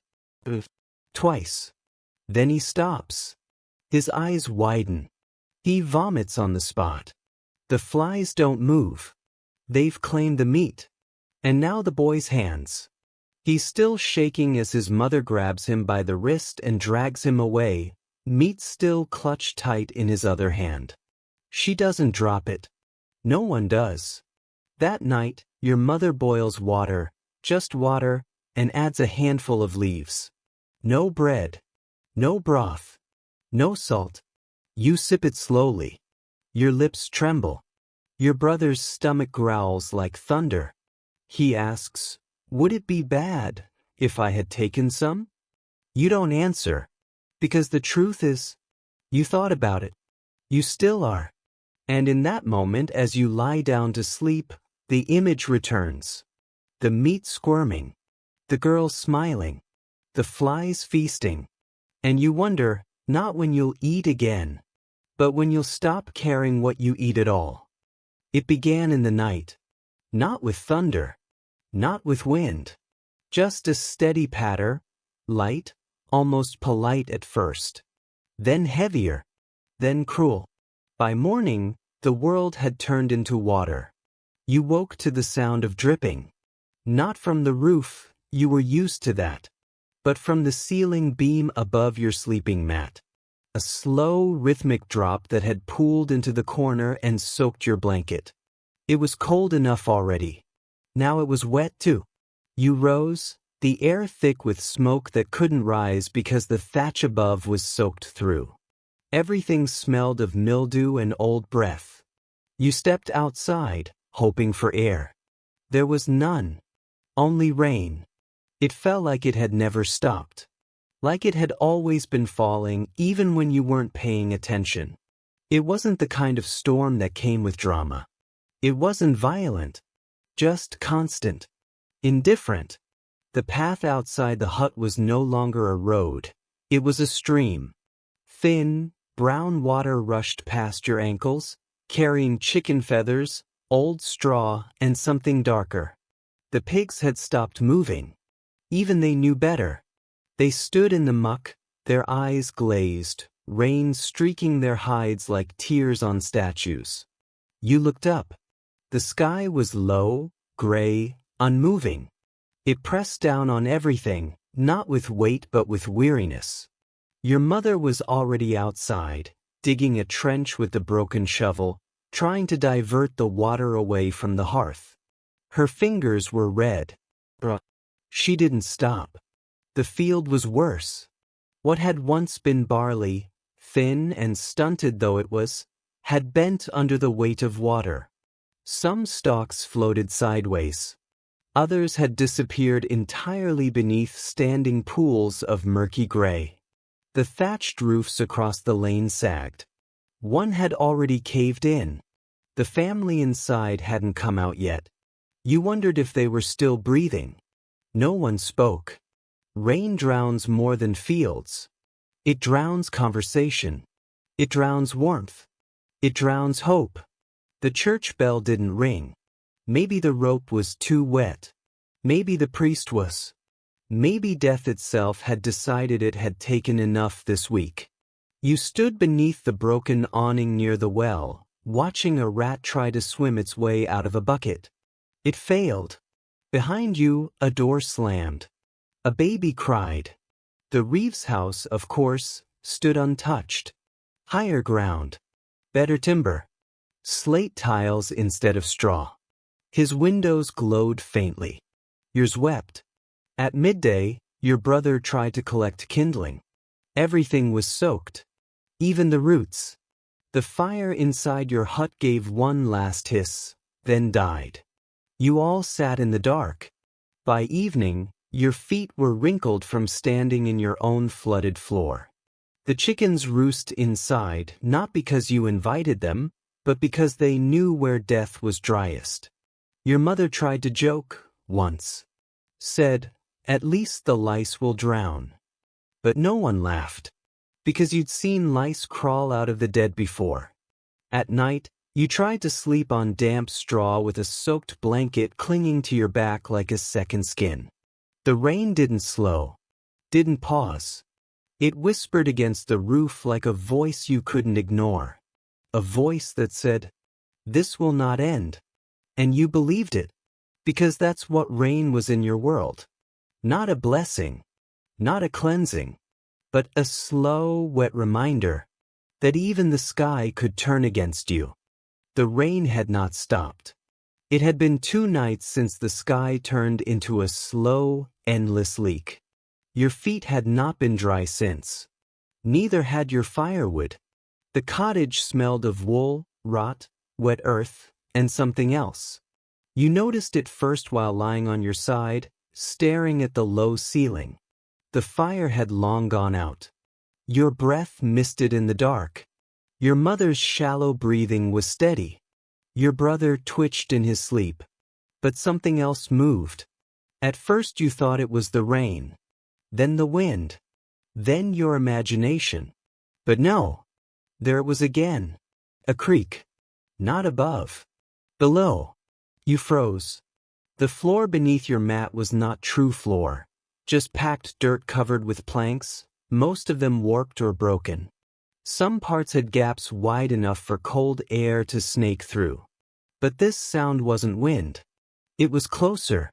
Twice. Then he stops. His eyes widen. He vomits on the spot. The flies don't move. They've claimed the meat. And now the boy's hands. He's still shaking as his mother grabs him by the wrist and drags him away, meat still clutched tight in his other hand. She doesn't drop it. No one does. That night, your mother boils water, just water, and adds a handful of leaves. No bread. No broth. No salt. You sip it slowly. Your lips tremble. Your brother's stomach growls like thunder. He asks, "Would it be bad if I had taken some?" You don't answer. Because the truth is, you thought about it. You still are. And in that moment, as you lie down to sleep, the image returns. The meat squirming. The girl smiling. The flies feasting. And you wonder, not when you'll eat again, but when you'll stop caring what you eat at all. It began in the night. Not with thunder. Not with wind. Just a steady patter, light, almost polite at first. Then heavier. Then cruel. By morning, the world had turned into water. You woke to the sound of dripping. Not from the roof, you were used to that. But from the ceiling beam above your sleeping mat. A slow, rhythmic drop that had pooled into the corner and soaked your blanket. It was cold enough already. Now it was wet too. You rose, the air thick with smoke that couldn't rise because the thatch above was soaked through. Everything smelled of mildew and old breath. You stepped outside, hoping for air. There was none. Only rain. It felt like it had never stopped. Like it had always been falling, even when you weren't paying attention. It wasn't the kind of storm that came with drama. It wasn't violent. Just constant. Indifferent. The path outside the hut was no longer a road. It was a stream. Thin, brown water rushed past your ankles, carrying chicken feathers, old straw, and something darker. The pigs had stopped moving. Even they knew better. They stood in the muck, their eyes glazed, rain streaking their hides like tears on statues. You looked up. The sky was low, gray, unmoving. It pressed down on everything, not with weight but with weariness. Your mother was already outside, digging a trench with the broken shovel, trying to divert the water away from the hearth. Her fingers were red. She didn't stop. The field was worse. What had once been barley, thin and stunted though it was, had bent under the weight of water. Some stalks floated sideways. Others had disappeared entirely beneath standing pools of murky gray. The thatched roofs across the lane sagged. One had already caved in. The family inside hadn't come out yet. You wondered if they were still breathing. No one spoke. Rain drowns more than fields. It drowns conversation. It drowns warmth. It drowns hope. The church bell didn't ring. Maybe the rope was too wet. Maybe the priest was. Maybe death itself had decided it had taken enough this week. You stood beneath the broken awning near the well, watching a rat try to swim its way out of a bucket. It failed. Behind you, a door slammed. A baby cried. The Reeves house, of course, stood untouched. Higher ground. Better timber. Slate tiles instead of straw. His windows glowed faintly. Yours wept. At midday, your brother tried to collect kindling. Everything was soaked. Even the roots. The fire inside your hut gave one last hiss, then died. You all sat in the dark. By evening, your feet were wrinkled from standing in your own flooded floor. The chickens roost inside, not because you invited them, but because they knew where death was driest. Your mother tried to joke, once. Said, At least the lice will drown. But no one laughed, because you'd seen lice crawl out of the dead before. At night, you tried to sleep on damp straw with a soaked blanket clinging to your back like a second skin. The rain didn't slow, didn't pause. It whispered against the roof like a voice you couldn't ignore. A voice that said, "This will not end." And you believed it, because that's what rain was in your world. Not a blessing, not a cleansing, but a slow, wet reminder that even the sky could turn against you. The rain had not stopped. It had been 2 nights since the sky turned into a slow, endless leak. Your feet had not been dry since. Neither had your firewood. The cottage smelled of wool, rot, wet earth, and something else. You noticed it first while lying on your side, staring at the low ceiling. The fire had long gone out. Your breath misted in the dark. Your mother's shallow breathing was steady. Your brother twitched in his sleep. But something else moved. At first you thought it was the rain, then the wind, then your imagination. But no, there it was again. A creak. Not above. Below. You froze. The floor beneath your mat was not true floor, just packed dirt covered with planks, most of them warped or broken. Some parts had gaps wide enough for cold air to snake through. But this sound wasn't wind. It was closer.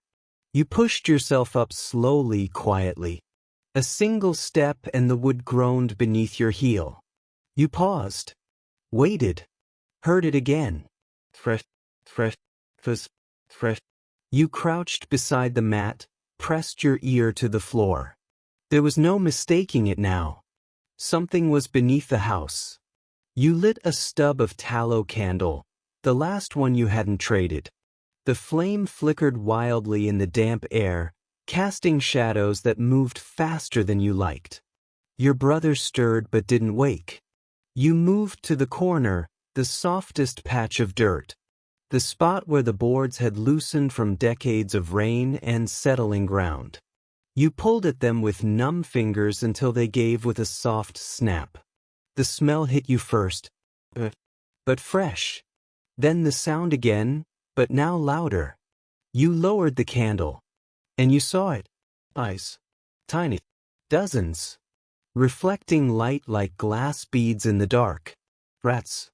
You pushed yourself up slowly, quietly. A single step and the wood groaned beneath your heel. You paused. Waited. Heard it again. Fresh. You crouched beside the mat, pressed your ear to the floor. There was no mistaking it now. Something was beneath the house. You lit a stub of tallow candle, the last one you hadn't traded. The flame flickered wildly in the damp air, casting shadows that moved faster than you liked. Your brother stirred but didn't wake. You moved to the corner, the softest patch of dirt. The spot where the boards had loosened from decades of rain and settling ground. You pulled at them with numb fingers until they gave with a soft snap. The smell hit you first, but fresh. Then the sound again, but now louder. You lowered the candle, and you saw it. Eyes. Tiny. Dozens. Reflecting light like glass beads in the dark. Rats.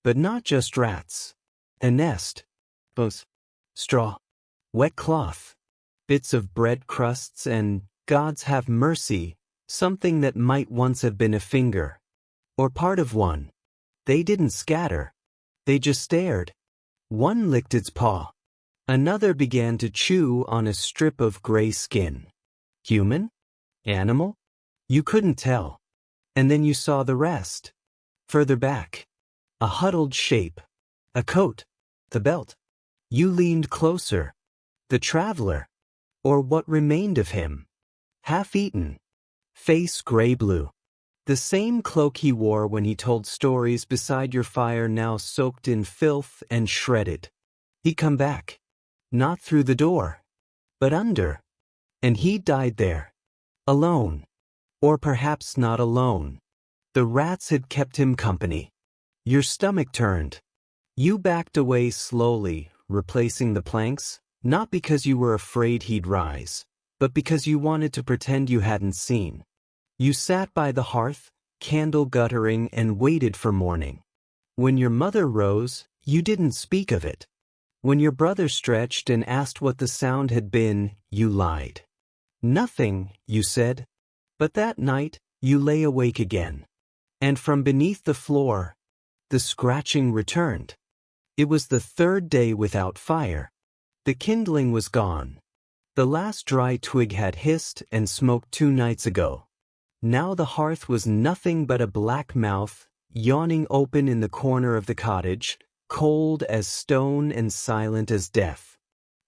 But not just rats. A nest. Both. Straw. Wet cloth. Bits of bread crusts and, gods have mercy, something that might once have been a finger. Or part of one. They didn't scatter. They just stared. One licked its paw. Another began to chew on a strip of gray skin. Human? Animal? You couldn't tell. And then you saw the rest. Further back. A huddled shape. A coat. The belt. You leaned closer. The traveler. Or what remained of him. Half-eaten. Face gray-blue. The same cloak he wore when he told stories beside your fire, now soaked in filth and shredded. He'd come back. Not through the door, but under. And he died there. Alone. Or perhaps not alone. The rats had kept him company. Your stomach turned. You backed away slowly, replacing the planks, not because you were afraid he'd rise, but because you wanted to pretend you hadn't seen. You sat by the hearth, candle guttering, and waited for morning. When your mother rose, you didn't speak of it. When your brother stretched and asked what the sound had been, you lied. Nothing, you said. But that night, you lay awake again. And from beneath the floor, the scratching returned. It was the 3rd day without fire. The kindling was gone. The last dry twig had hissed and smoked 2 nights ago. Now the hearth was nothing but a black mouth, yawning open in the corner of the cottage, cold as stone and silent as death.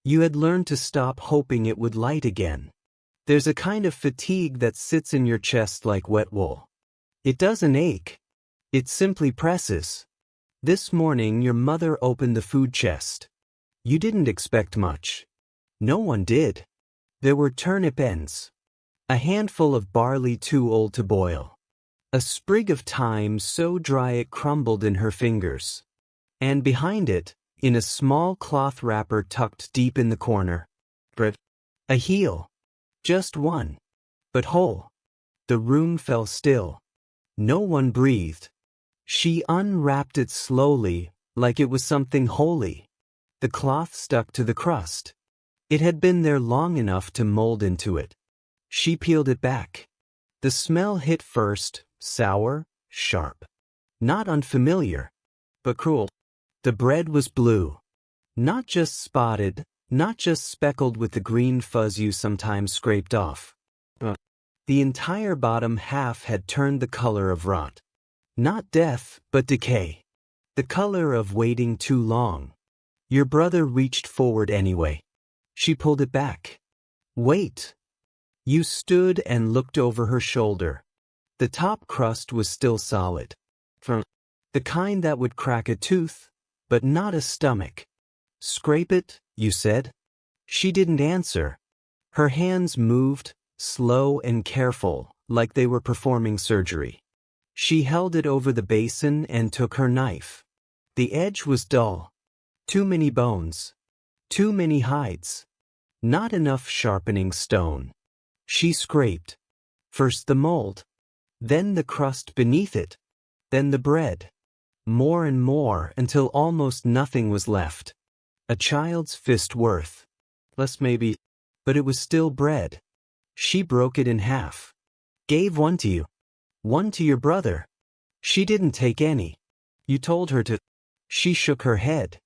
You had learned to stop hoping it would light again. There's a kind of fatigue that sits in your chest like wet wool. It doesn't ache. It simply presses. This morning your mother opened the food chest. You didn't expect much. No one did. There were turnip ends, a handful of barley too old to boil, a sprig of thyme so dry it crumbled in her fingers, and behind it, in a small cloth wrapper tucked deep in the corner, a heel, just one, but whole. The room fell still. No one breathed. She unwrapped it slowly, like it was something holy. The cloth stuck to the crust. It had been there long enough to mold into it. She peeled it back. The smell hit first, sour, sharp. Not unfamiliar, but cruel. The bread was blue. Not just spotted, not just speckled with the green fuzz you sometimes scraped off. The entire bottom half had turned the color of rot. Not death, but decay. The color of waiting too long. Your brother reached forward anyway. She pulled it back. Wait. You stood and looked over her shoulder. The top crust was still solid. The kind that would crack a tooth, but not a stomach. Scrape it, you said. She didn't answer. Her hands moved, slow and careful, like they were performing surgery. She held it over the basin and took her knife. The edge was dull. Too many bones. Too many hides. Not enough sharpening stone. She scraped. First the mold. Then the crust beneath it. Then the bread. More and more until almost nothing was left. A child's fist worth. Less maybe, but it was still bread. She broke it in half. Gave one to you. One to your brother. She didn't take any. You told her to. She shook her head.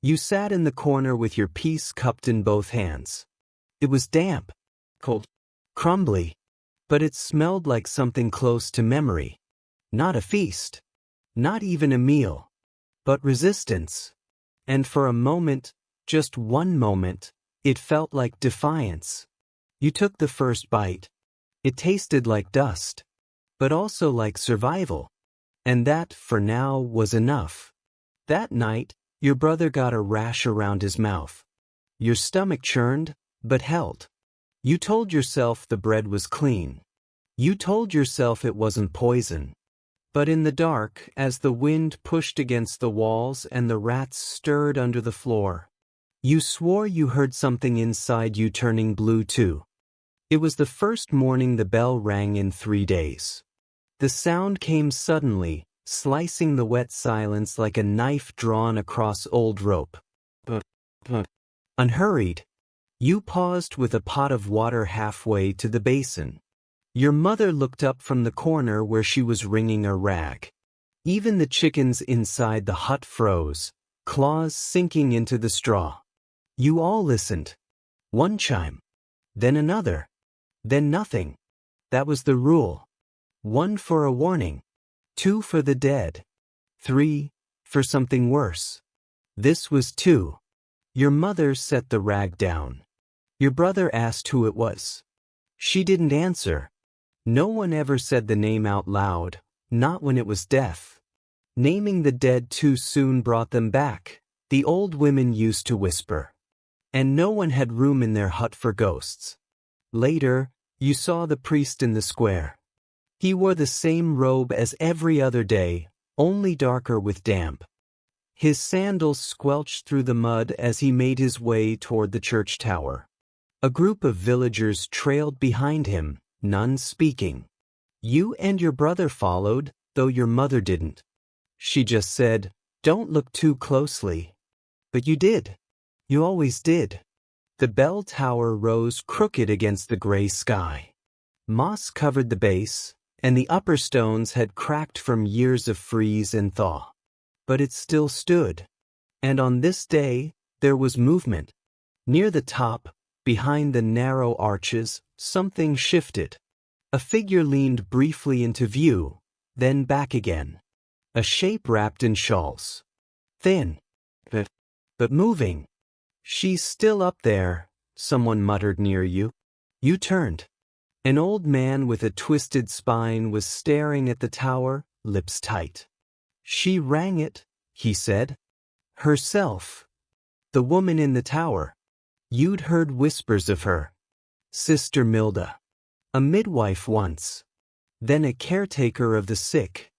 You sat in the corner with your piece cupped in both hands. It was damp. Cold. Crumbly. But it smelled like something close to memory. Not a feast. Not even a meal. But resistance. And for a moment, just one moment, it felt like defiance. You took the first bite. It tasted like dust, but also like survival. And that, for now, was enough. That night, your brother got a rash around his mouth. Your stomach churned, but held. You told yourself the bread was clean. You told yourself it wasn't poison. But in the dark, as the wind pushed against the walls and the rats stirred under the floor, you swore you heard something inside you turning blue too. It was the first morning the bell rang in 3 days. The sound came suddenly, slicing the wet silence like a knife drawn across old rope. But, unhurried, you paused with a pot of water halfway to the basin. Your mother looked up from the corner where she was wringing a rag. Even the chickens inside the hut froze, claws sinking into the straw. You all listened. One chime. Then another. Then nothing. That was the rule. 1 for a warning. 2 for the dead. 3 for something worse. This was 2. Your mother set the rag down. Your brother asked who it was. She didn't answer. No one ever said the name out loud, not when it was death. Naming the dead too soon brought them back, the old women used to whisper. And no one had room in their hut for ghosts. Later, you saw the priest in the square. He wore the same robe as every other day, only darker with damp. His sandals squelched through the mud as he made his way toward the church tower. A group of villagers trailed behind him, none speaking. You and your brother followed, though your mother didn't. She just said, "Don't look too closely." But you did. You always did. The bell tower rose crooked against the gray sky. Moss covered the base, and the upper stones had cracked from years of freeze and thaw. But it still stood. And on this day, there was movement. Near the top, behind the narrow arches, something shifted. A figure leaned briefly into view, then back again. A shape wrapped in shawls. Thin. But moving. "She's still up there," someone muttered near you. You turned. An old man with a twisted spine was staring at the tower, lips tight. "She rang it," he said. "Herself. The woman in the tower. You'd heard whispers of her. Sister Milda. A midwife once. Then a caretaker of the sick.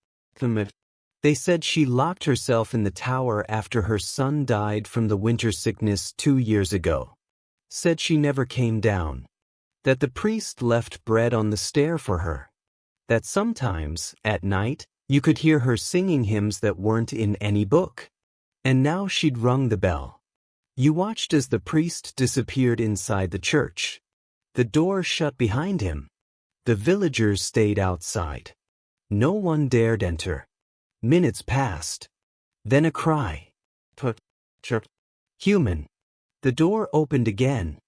They said she locked herself in the tower after her son died from the winter sickness 2 years ago. Said she never came down. That the priest left bread on the stair for her. That sometimes, at night, you could hear her singing hymns that weren't in any book. And now she'd rung the bell. You watched as the priest disappeared inside the church. The door shut behind him. The villagers stayed outside. No one dared enter. Minutes passed. Then a cry. Human. The door opened again.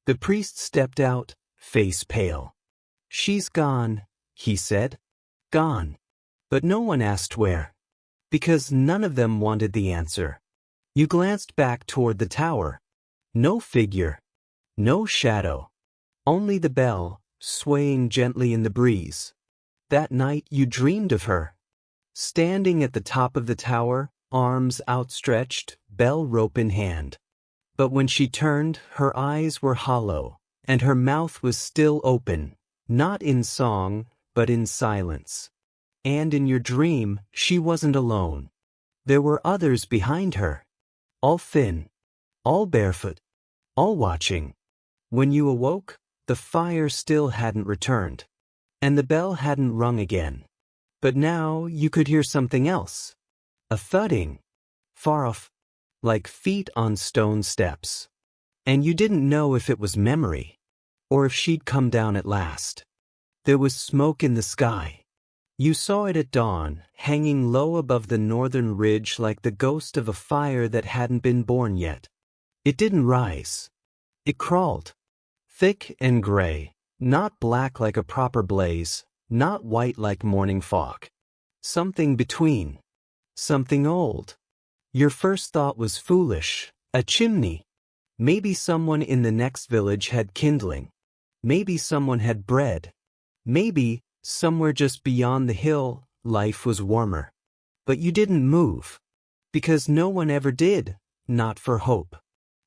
The priest stepped out, face pale. She's gone, he said. Gone. But no one asked where. Because none of them wanted the answer. You glanced back toward the tower. No figure. No shadow. Only the bell, swaying gently in the breeze. That night you dreamed of her. Standing at the top of the tower, arms outstretched, bell rope in hand. But when she turned, her eyes were hollow, and her mouth was still open, not in song, but in silence. And in your dream, she wasn't alone. There were others behind her. All thin. All barefoot. All watching. When you awoke, the fire still hadn't returned. And the bell hadn't rung again. But now you could hear something else. A thudding. Far off. Like feet on stone steps. And you didn't know if it was memory. Or if she'd come down at last. There was smoke in the sky. You saw it at dawn, hanging low above the northern ridge like the ghost of a fire that hadn't been born yet. It didn't rise. It crawled. Thick and gray, not black like a proper blaze, not white like morning fog. Something between. Something old. Your first thought was foolish. A chimney. Maybe someone in the next village had kindling. Maybe someone had bread. Maybe, somewhere just beyond the hill, life was warmer. But you didn't move. Because no one ever did, not for hope.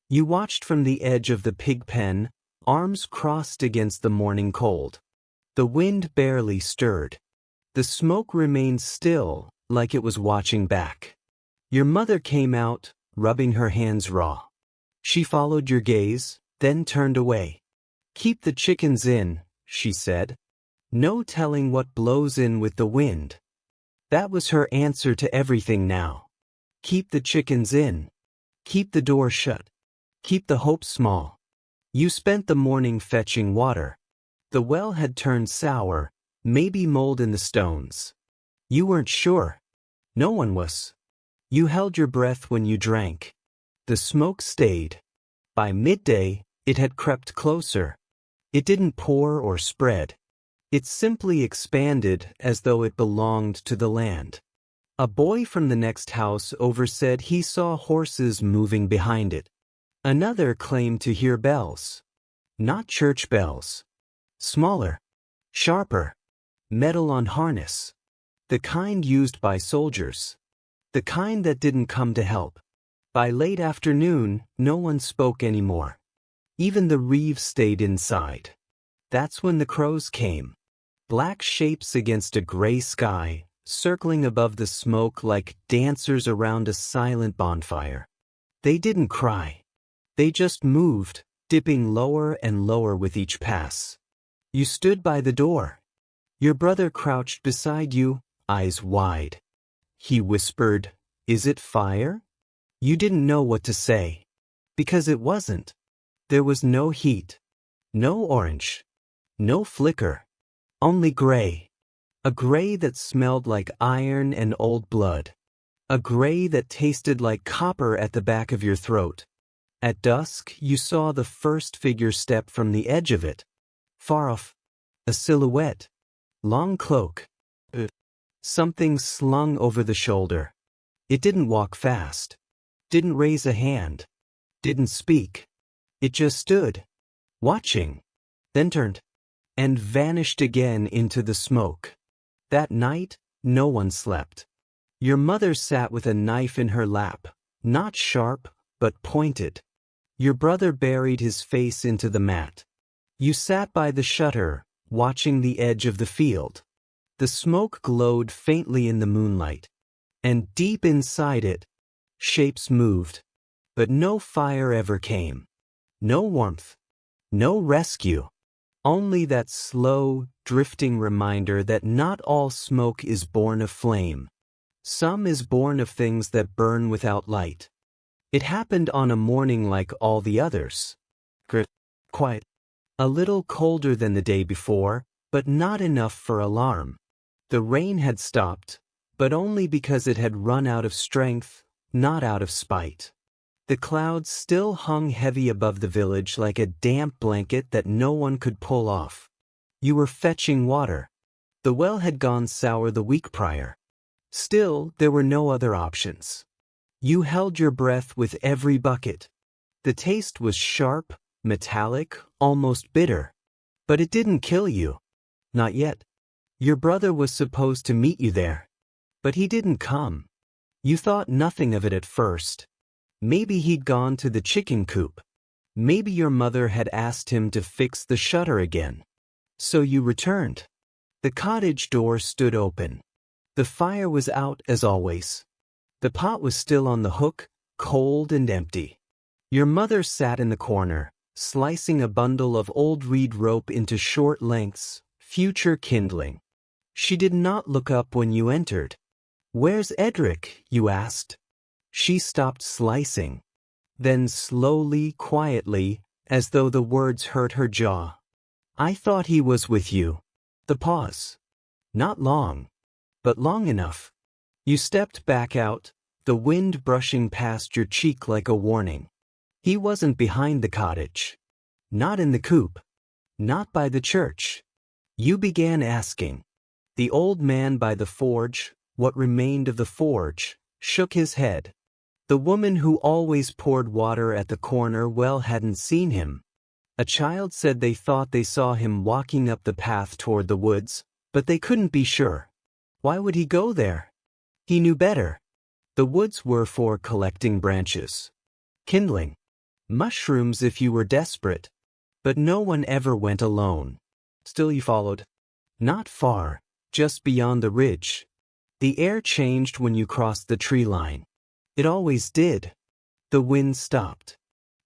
You watched from the edge of the pig pen, arms crossed against the morning cold. The wind barely stirred. The smoke remained still, like it was watching back. Your mother came out, rubbing her hands raw. She followed your gaze, then turned away. "Keep the chickens in," she said. "No telling what blows in with the wind." That was her answer to everything now. Keep the chickens in. Keep the door shut. Keep the hope small. You spent the morning fetching water. The well had turned sour, maybe mold in the stones. You weren't sure. No one was. You held your breath when you drank. The smoke stayed. By midday, it had crept closer. It didn't pour or spread. It simply expanded as though it belonged to the land. A boy from the next house over said he saw horses moving behind it. Another claimed to hear bells. Not church bells. Smaller. Sharper. Metal on harness. The kind used by soldiers. The kind that didn't come to help. By late afternoon, no one spoke anymore. Even the reeve stayed inside. That's when the crows came. Black shapes against a gray sky, circling above the smoke like dancers around a silent bonfire. They didn't cry. They just moved, dipping lower and lower with each pass. You stood by the door. Your brother crouched beside you, eyes wide. He whispered, "Is it fire?" You didn't know what to say. Because it wasn't. There was no heat. No orange. No flicker. Only gray. A gray that smelled like iron and old blood. A gray that tasted like copper at the back of your throat. At dusk, you saw the first figure step from the edge of it. Far off. A silhouette. Long cloak. Something slung over the shoulder. It didn't walk fast. Didn't raise a hand. Didn't speak. It just stood. Watching. Then turned. And vanished again into the smoke. That night, no one slept. Your mother sat with a knife in her lap, not sharp, but pointed. Your brother buried his face into the mat. You sat by the shutter, watching the edge of the field. The smoke glowed faintly in the moonlight, and deep inside it, shapes moved. But no fire ever came. No warmth. No rescue. Only that slow, drifting reminder that not all smoke is born of flame. Some is born of things that burn without light. It happened on a morning like all the others. Quiet. A little colder than the day before, but not enough for alarm. The rain had stopped, but only because it had run out of strength, not out of spite. The clouds still hung heavy above the village like a damp blanket that no one could pull off. You were fetching water. The well had gone sour the week prior. Still, there were no other options. You held your breath with every bucket. The taste was sharp, metallic, almost bitter. But it didn't kill you. Not yet. Your brother was supposed to meet you there. But he didn't come. You thought nothing of it at first. Maybe he'd gone to the chicken coop. Maybe your mother had asked him to fix the shutter again. So you returned. The cottage door stood open. The fire was out as always. The pot was still on the hook, cold and empty. Your mother sat in the corner, slicing a bundle of old reed rope into short lengths, future kindling. She did not look up when you entered. "Where's Edric?" you asked. She stopped slicing. Then slowly, quietly, as though the words hurt her jaw. "I thought he was with you." The pause. Not long, but long enough. You stepped back out, the wind brushing past your cheek like a warning. He wasn't behind the cottage. Not in the coop. Not by the church. You began asking. The old man by the forge, what remained of the forge, shook his head. The woman who always poured water at the corner well hadn't seen him. A child said they thought they saw him walking up the path toward the woods, but they couldn't be sure. Why would he go there? He knew better. The woods were for collecting branches. Kindling. Mushrooms if you were desperate. But no one ever went alone. Still you followed. Not far, just beyond the ridge. The air changed when you crossed the tree line. It always did. The wind stopped.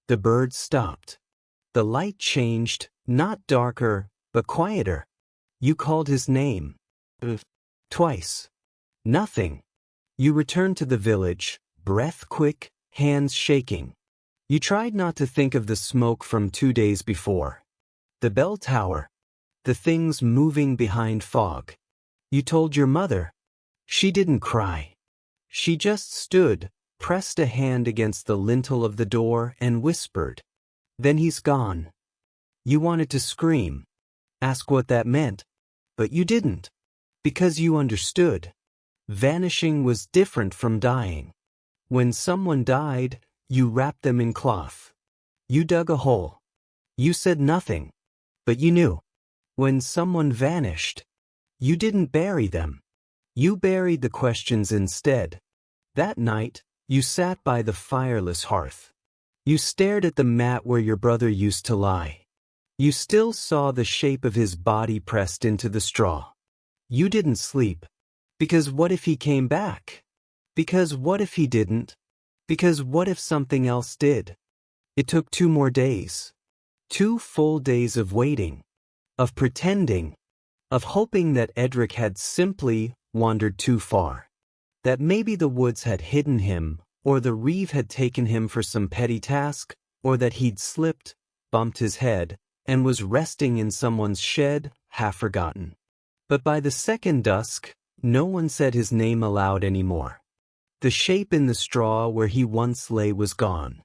The birds stopped. The light changed, not darker, but quieter. You called his name. Twice. Nothing. You returned to the village, breath quick, hands shaking. You tried not to think of the smoke from 2 days before. The bell tower. The things moving behind fog. You told your mother. She didn't cry. She just stood, pressed a hand against the lintel of the door and whispered. "Then he's gone." You wanted to scream. Ask what that meant. But you didn't. Because you understood. Vanishing was different from dying. When someone died, you wrapped them in cloth. You dug a hole. You said nothing. But you knew. When someone vanished, you didn't bury them. You buried the questions instead. That night, you sat by the fireless hearth. You stared at the mat where your brother used to lie. You still saw the shape of his body pressed into the straw. You didn't sleep. Because what if he came back? Because what if he didn't? Because what if something else did? It took 2 more days. 2 full days of waiting. Of pretending. Of hoping that Edric had simply wandered too far. That maybe the woods had hidden him, or the reeve had taken him for some petty task, or that he'd slipped, bumped his head, and was resting in someone's shed, half forgotten. But by the second dusk, no one said his name aloud anymore. The shape in the straw where he once lay was gone.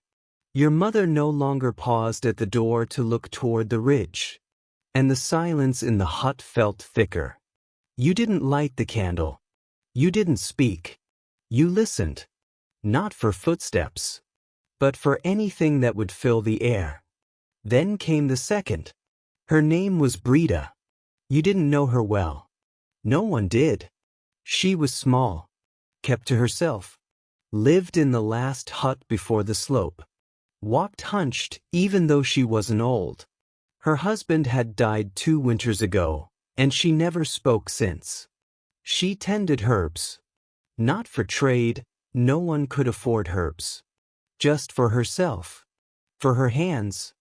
Your mother no longer paused at the door to look toward the ridge. And the silence in the hut felt thicker. You didn't light the candle. You didn't speak. You listened. Not for footsteps, but for anything that would fill the air. Then came the second. Her name was Brita. You didn't know her well. No one did. She was small, kept to herself, lived in the last hut before the slope, walked hunched even though she wasn't old. Her husband had died 2 winters ago, and she never spoke since. She tended herbs. Not for trade, no one could afford herbs. Just for herself. For her hands.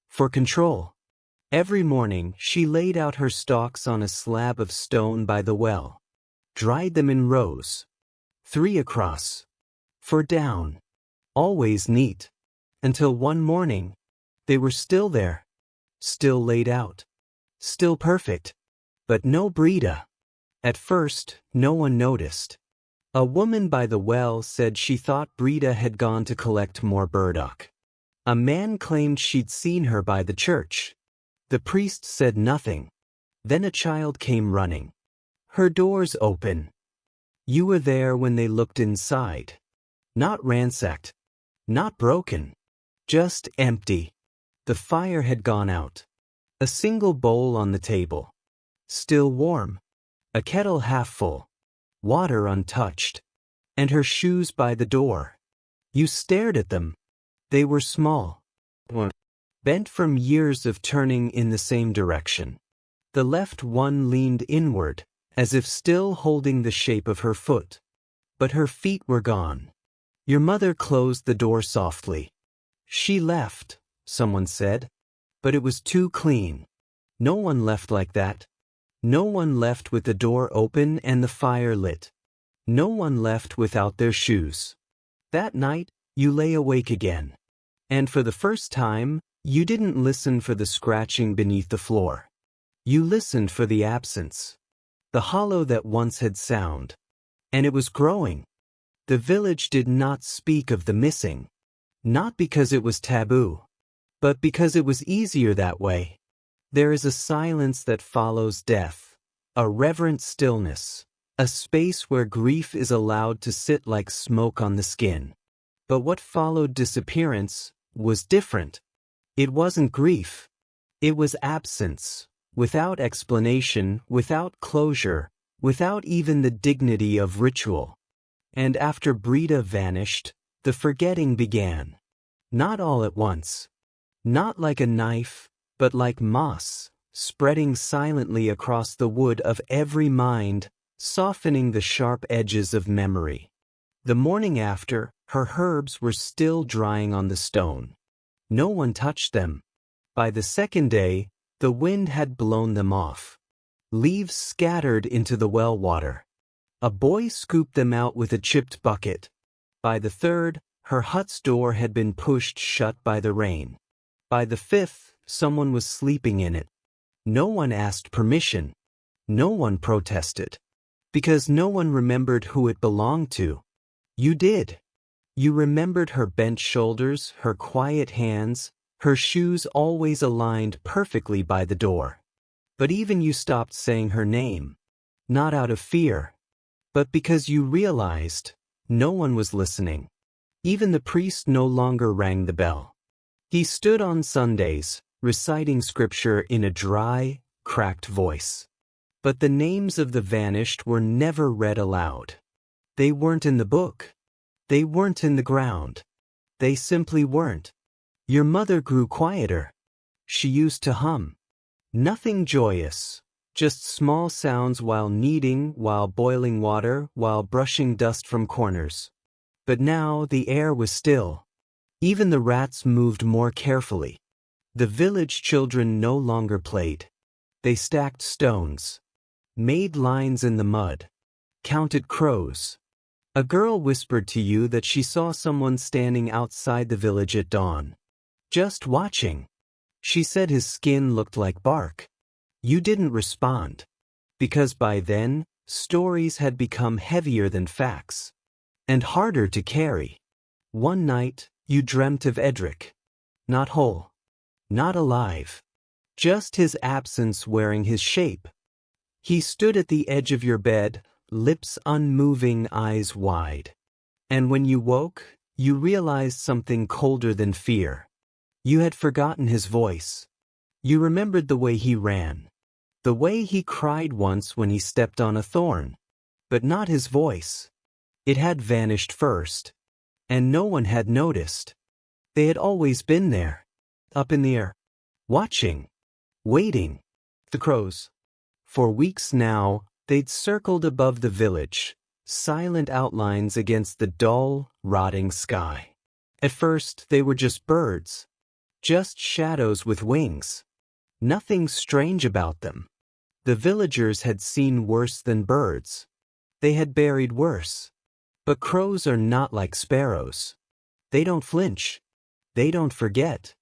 For control. Every morning she laid out her stalks on a slab of stone by the well. Dried them in rows. 3 across. For down. Always neat. Until one morning, they were still there. Still laid out. Still perfect. But no Brita. At first, no one noticed. A woman by the well said she thought Brita had gone to collect more burdock. A man claimed she'd seen her by the church. The priest said nothing. Then a child came running. Her doors open. You were there when they looked inside. Not ransacked. Not broken. Just empty. The fire had gone out. A single bowl on the table. Still warm. A kettle half full. Water untouched. And her shoes by the door. You stared at them. They were small. Bent from years of turning in the same direction. The left one leaned inward, as if still holding the shape of her foot. But her feet were gone. Your mother closed the door softly. She left, someone said. But it was too clean. No one left like that. No one left with the door open and the fire lit. No one left without their shoes. That night, you lay awake again. And for the first time, you didn't listen for the scratching beneath the floor. You listened for the absence. The hollow that once had sound. And it was growing. The village did not speak of the missing. Not because it was taboo. But because it was easier that way. There is a silence that follows death. A reverent stillness. A space where grief is allowed to sit like smoke on the skin. But what followed disappearance was different. It wasn't grief. It was absence, without explanation, without closure, without even the dignity of ritual. And after Brita vanished, the forgetting began. Not all at once. Not like a knife, but like moss, spreading silently across the wood of every mind, softening the sharp edges of memory. The morning after, her herbs were still drying on the stone. No one touched them. By the second day, the wind had blown them off. Leaves scattered into the well water. A boy scooped them out with a chipped bucket. By the third, her hut's door had been pushed shut by the rain. By the fifth, someone was sleeping in it. No one asked permission. No one protested. Because no one remembered who it belonged to. You did. You remembered her bent shoulders, her quiet hands, her shoes always aligned perfectly by the door. But even you stopped saying her name. Not out of fear. But because you realized no one was listening. Even the priest no longer rang the bell. He stood on Sundays, reciting scripture in a dry, cracked voice. But the names of the vanished were never read aloud. They weren't in the book. They weren't in the ground. They simply weren't. Your mother grew quieter. She used to hum. Nothing joyous, just small sounds while kneading, while boiling water, while brushing dust from corners. But now the air was still. Even the rats moved more carefully. The village children no longer played. They stacked stones. Made lines in the mud. Counted crows. A girl whispered to you that she saw someone standing outside the village at dawn. Just watching. She said his skin looked like bark. You didn't respond. Because by then, stories had become heavier than facts. And harder to carry. One night, you dreamt of Edric. Not whole. Not alive. Just his absence wearing his shape. He stood at the edge of your bed, lips unmoving, eyes wide. And when you woke, you realized something colder than fear. You had forgotten his voice. You remembered the way he ran. The way he cried once when he stepped on a thorn. But not his voice. It had vanished first. And no one had noticed. They had always been there. Up in the air. Watching. waiting. The crows. For weeks now, they'd circled above the village, silent outlines against the dull, rotting sky. At first, they were just birds. Just shadows with wings. Nothing strange about them. The villagers had seen worse than birds. They had buried worse. But crows are not like sparrows. They don't flinch. They don't forget.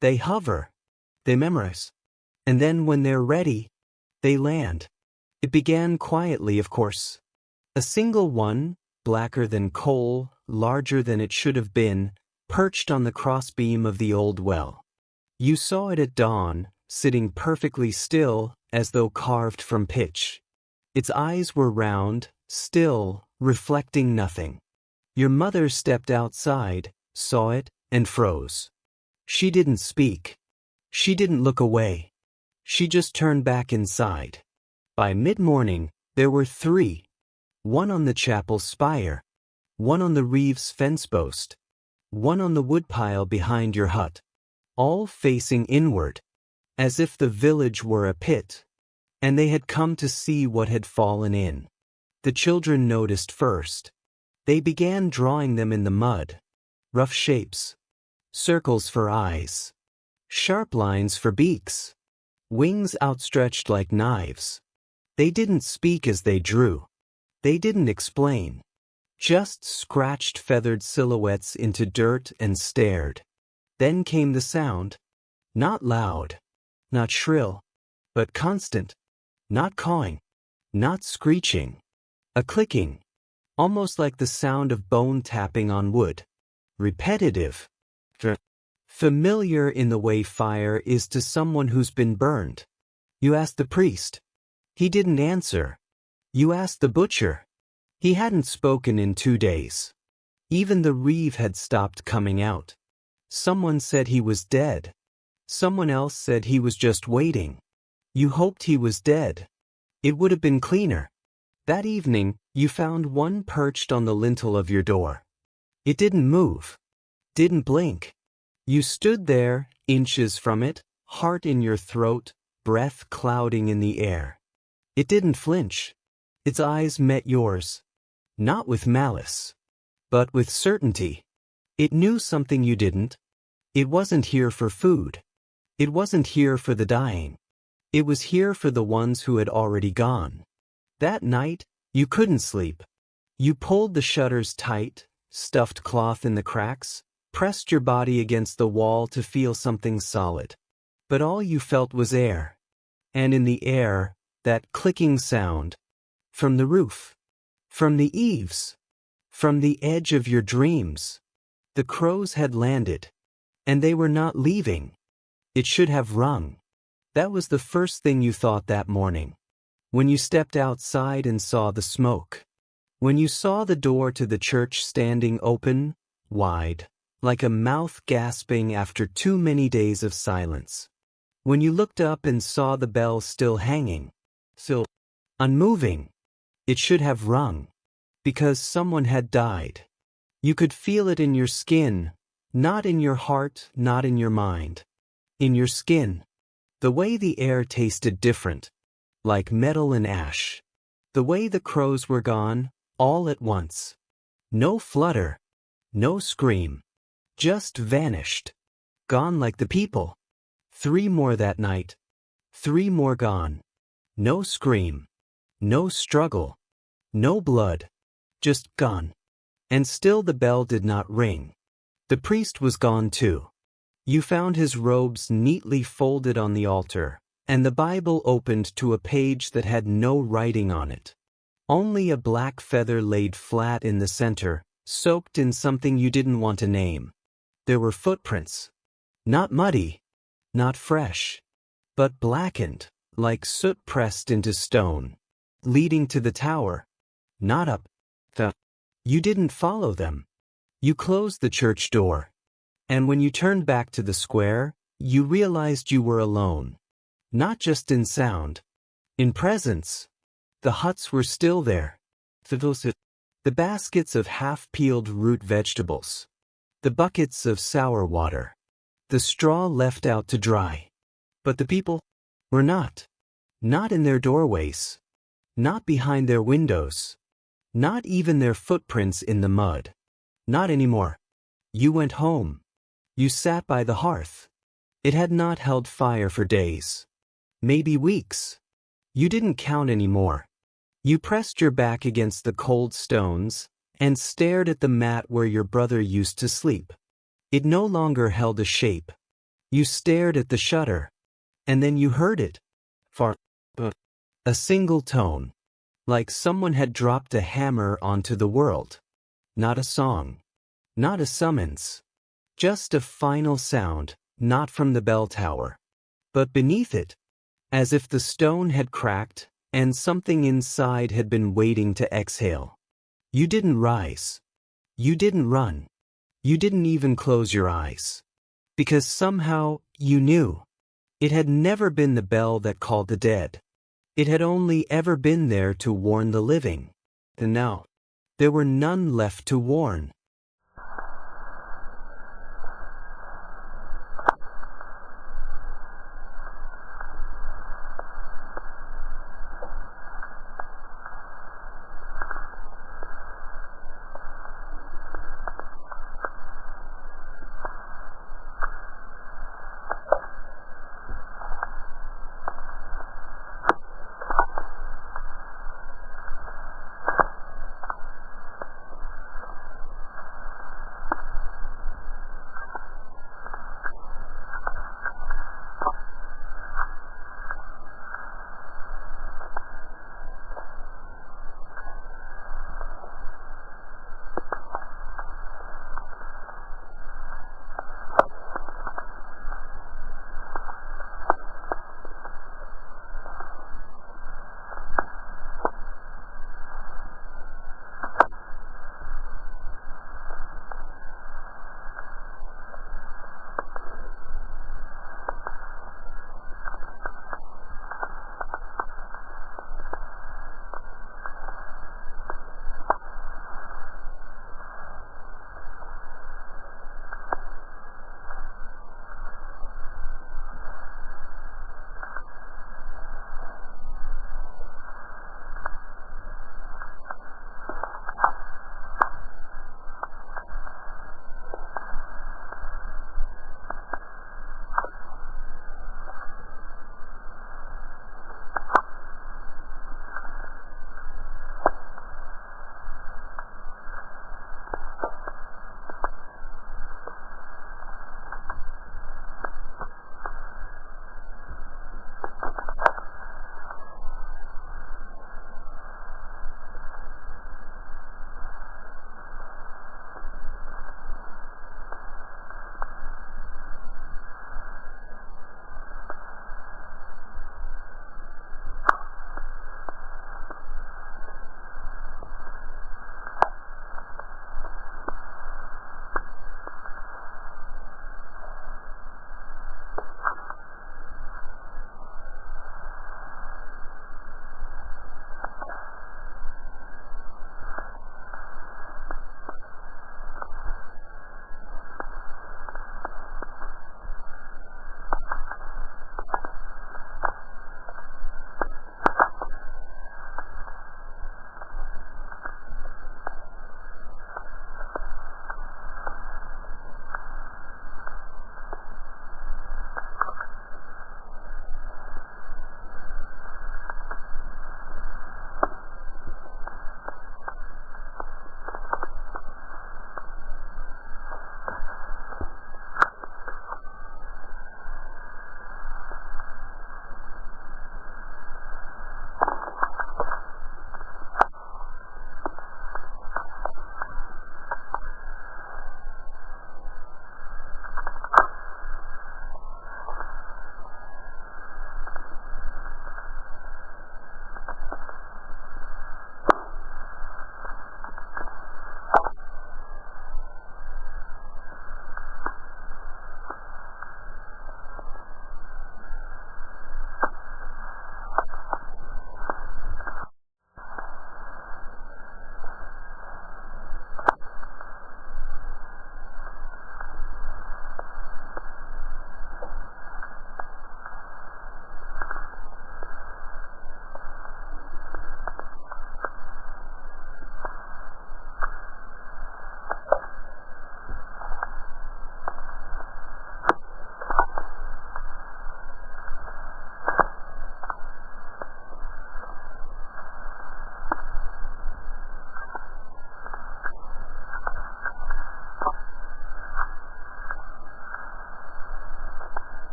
They hover. They memorize. And then when they're ready, they land. It began quietly, of course. A single one, blacker than coal, larger than it should have been, perched on the crossbeam of the old well. You saw it at dawn, sitting perfectly still, as though carved from pitch. Its eyes were round, still, reflecting nothing. Your mother stepped outside, saw it, and froze. She didn't speak. She didn't look away. She just turned back inside. By mid-morning, there were 3. One on the chapel spire, one on the reeve's fence post, one on the woodpile behind your hut, all facing inward, as if the village were a pit, and they had come to see what had fallen in. The children noticed first. They began drawing them in the mud, rough shapes, circles for eyes, sharp lines for beaks, wings outstretched like knives. They didn't speak as they drew. They didn't explain. Just scratched feathered silhouettes into dirt and stared. Then came the sound. Not loud, not shrill, but constant. Not cawing, not screeching. A clicking, almost like the sound of bone tapping on wood. Repetitive. Familiar in the way fire is to someone who's been burned. You asked the priest. He didn't answer. You asked the butcher. He hadn't spoken in 2 days. Even the reeve had stopped coming out. Someone said he was dead. Someone else said he was just waiting. You hoped he was dead. It would have been cleaner. That evening, you found one perched on the lintel of your door. It didn't move. Didn't blink. You stood there, inches from it, heart in your throat, breath clouding in the air. It didn't flinch. Its eyes met yours. Not with malice, but with certainty. It knew something you didn't. It wasn't here for food. It wasn't here for the dying. It was here for the ones who had already gone. That night, you couldn't sleep. You pulled the shutters tight, stuffed cloth in the cracks, pressed your body against the wall to feel something solid. But all you felt was air. And in the air, that clicking sound. From the roof. From the eaves. From the edge of your dreams. The crows had landed. And they were not leaving. It should have rung. That was the first thing you thought that morning. When you stepped outside and saw the smoke. When you saw the door to the church standing open, wide, like a mouth gasping after too many days of silence. When you looked up and saw the bell still hanging, still unmoving. It should have rung. Because someone had died. You could feel it in your skin, not in your heart, not in your mind. In your skin. The way the air tasted different. Like metal and ash. The way the crows were gone, all at once. No flutter. No scream. Just vanished. Gone like the people. 3 more that night. 3 more gone. No scream. No struggle. No blood. Just gone. And still the bell did not ring. The priest was gone too. You found his robes neatly folded on the altar, and the Bible opened to a page that had no writing on it. Only a black feather laid flat in the center, soaked in something you didn't want to name. There were footprints. Not muddy, not fresh, but blackened, like soot pressed into stone, leading to the tower. Not up. You didn't follow them. You closed the church door. And when you turned back to the square, you realized you were alone. Not just in sound. In presence. The huts were still there. The baskets of half-peeled root vegetables. The buckets of sour water. The straw left out to dry. But the people? were not. Not in their doorways. Not behind their windows. Not even their footprints in the mud. Not anymore. You went home. You sat by the hearth. It had not held fire for days. Maybe weeks. You didn't count anymore. You pressed your back against the cold stones and stared at the mat where your brother used to sleep. It no longer held a shape. You stared at the shutter. And then you heard it. Far. A single tone. Like someone had dropped a hammer onto the world. Not a song. Not a summons. Just a final sound, not from the bell tower. But beneath it, as if the stone had cracked and something inside had been waiting to exhale. You didn't rise. You didn't run. You didn't even close your eyes. Because somehow you knew. It had never been the bell that called the dead. It had only ever been there to warn the living. And now, there were none left to warn.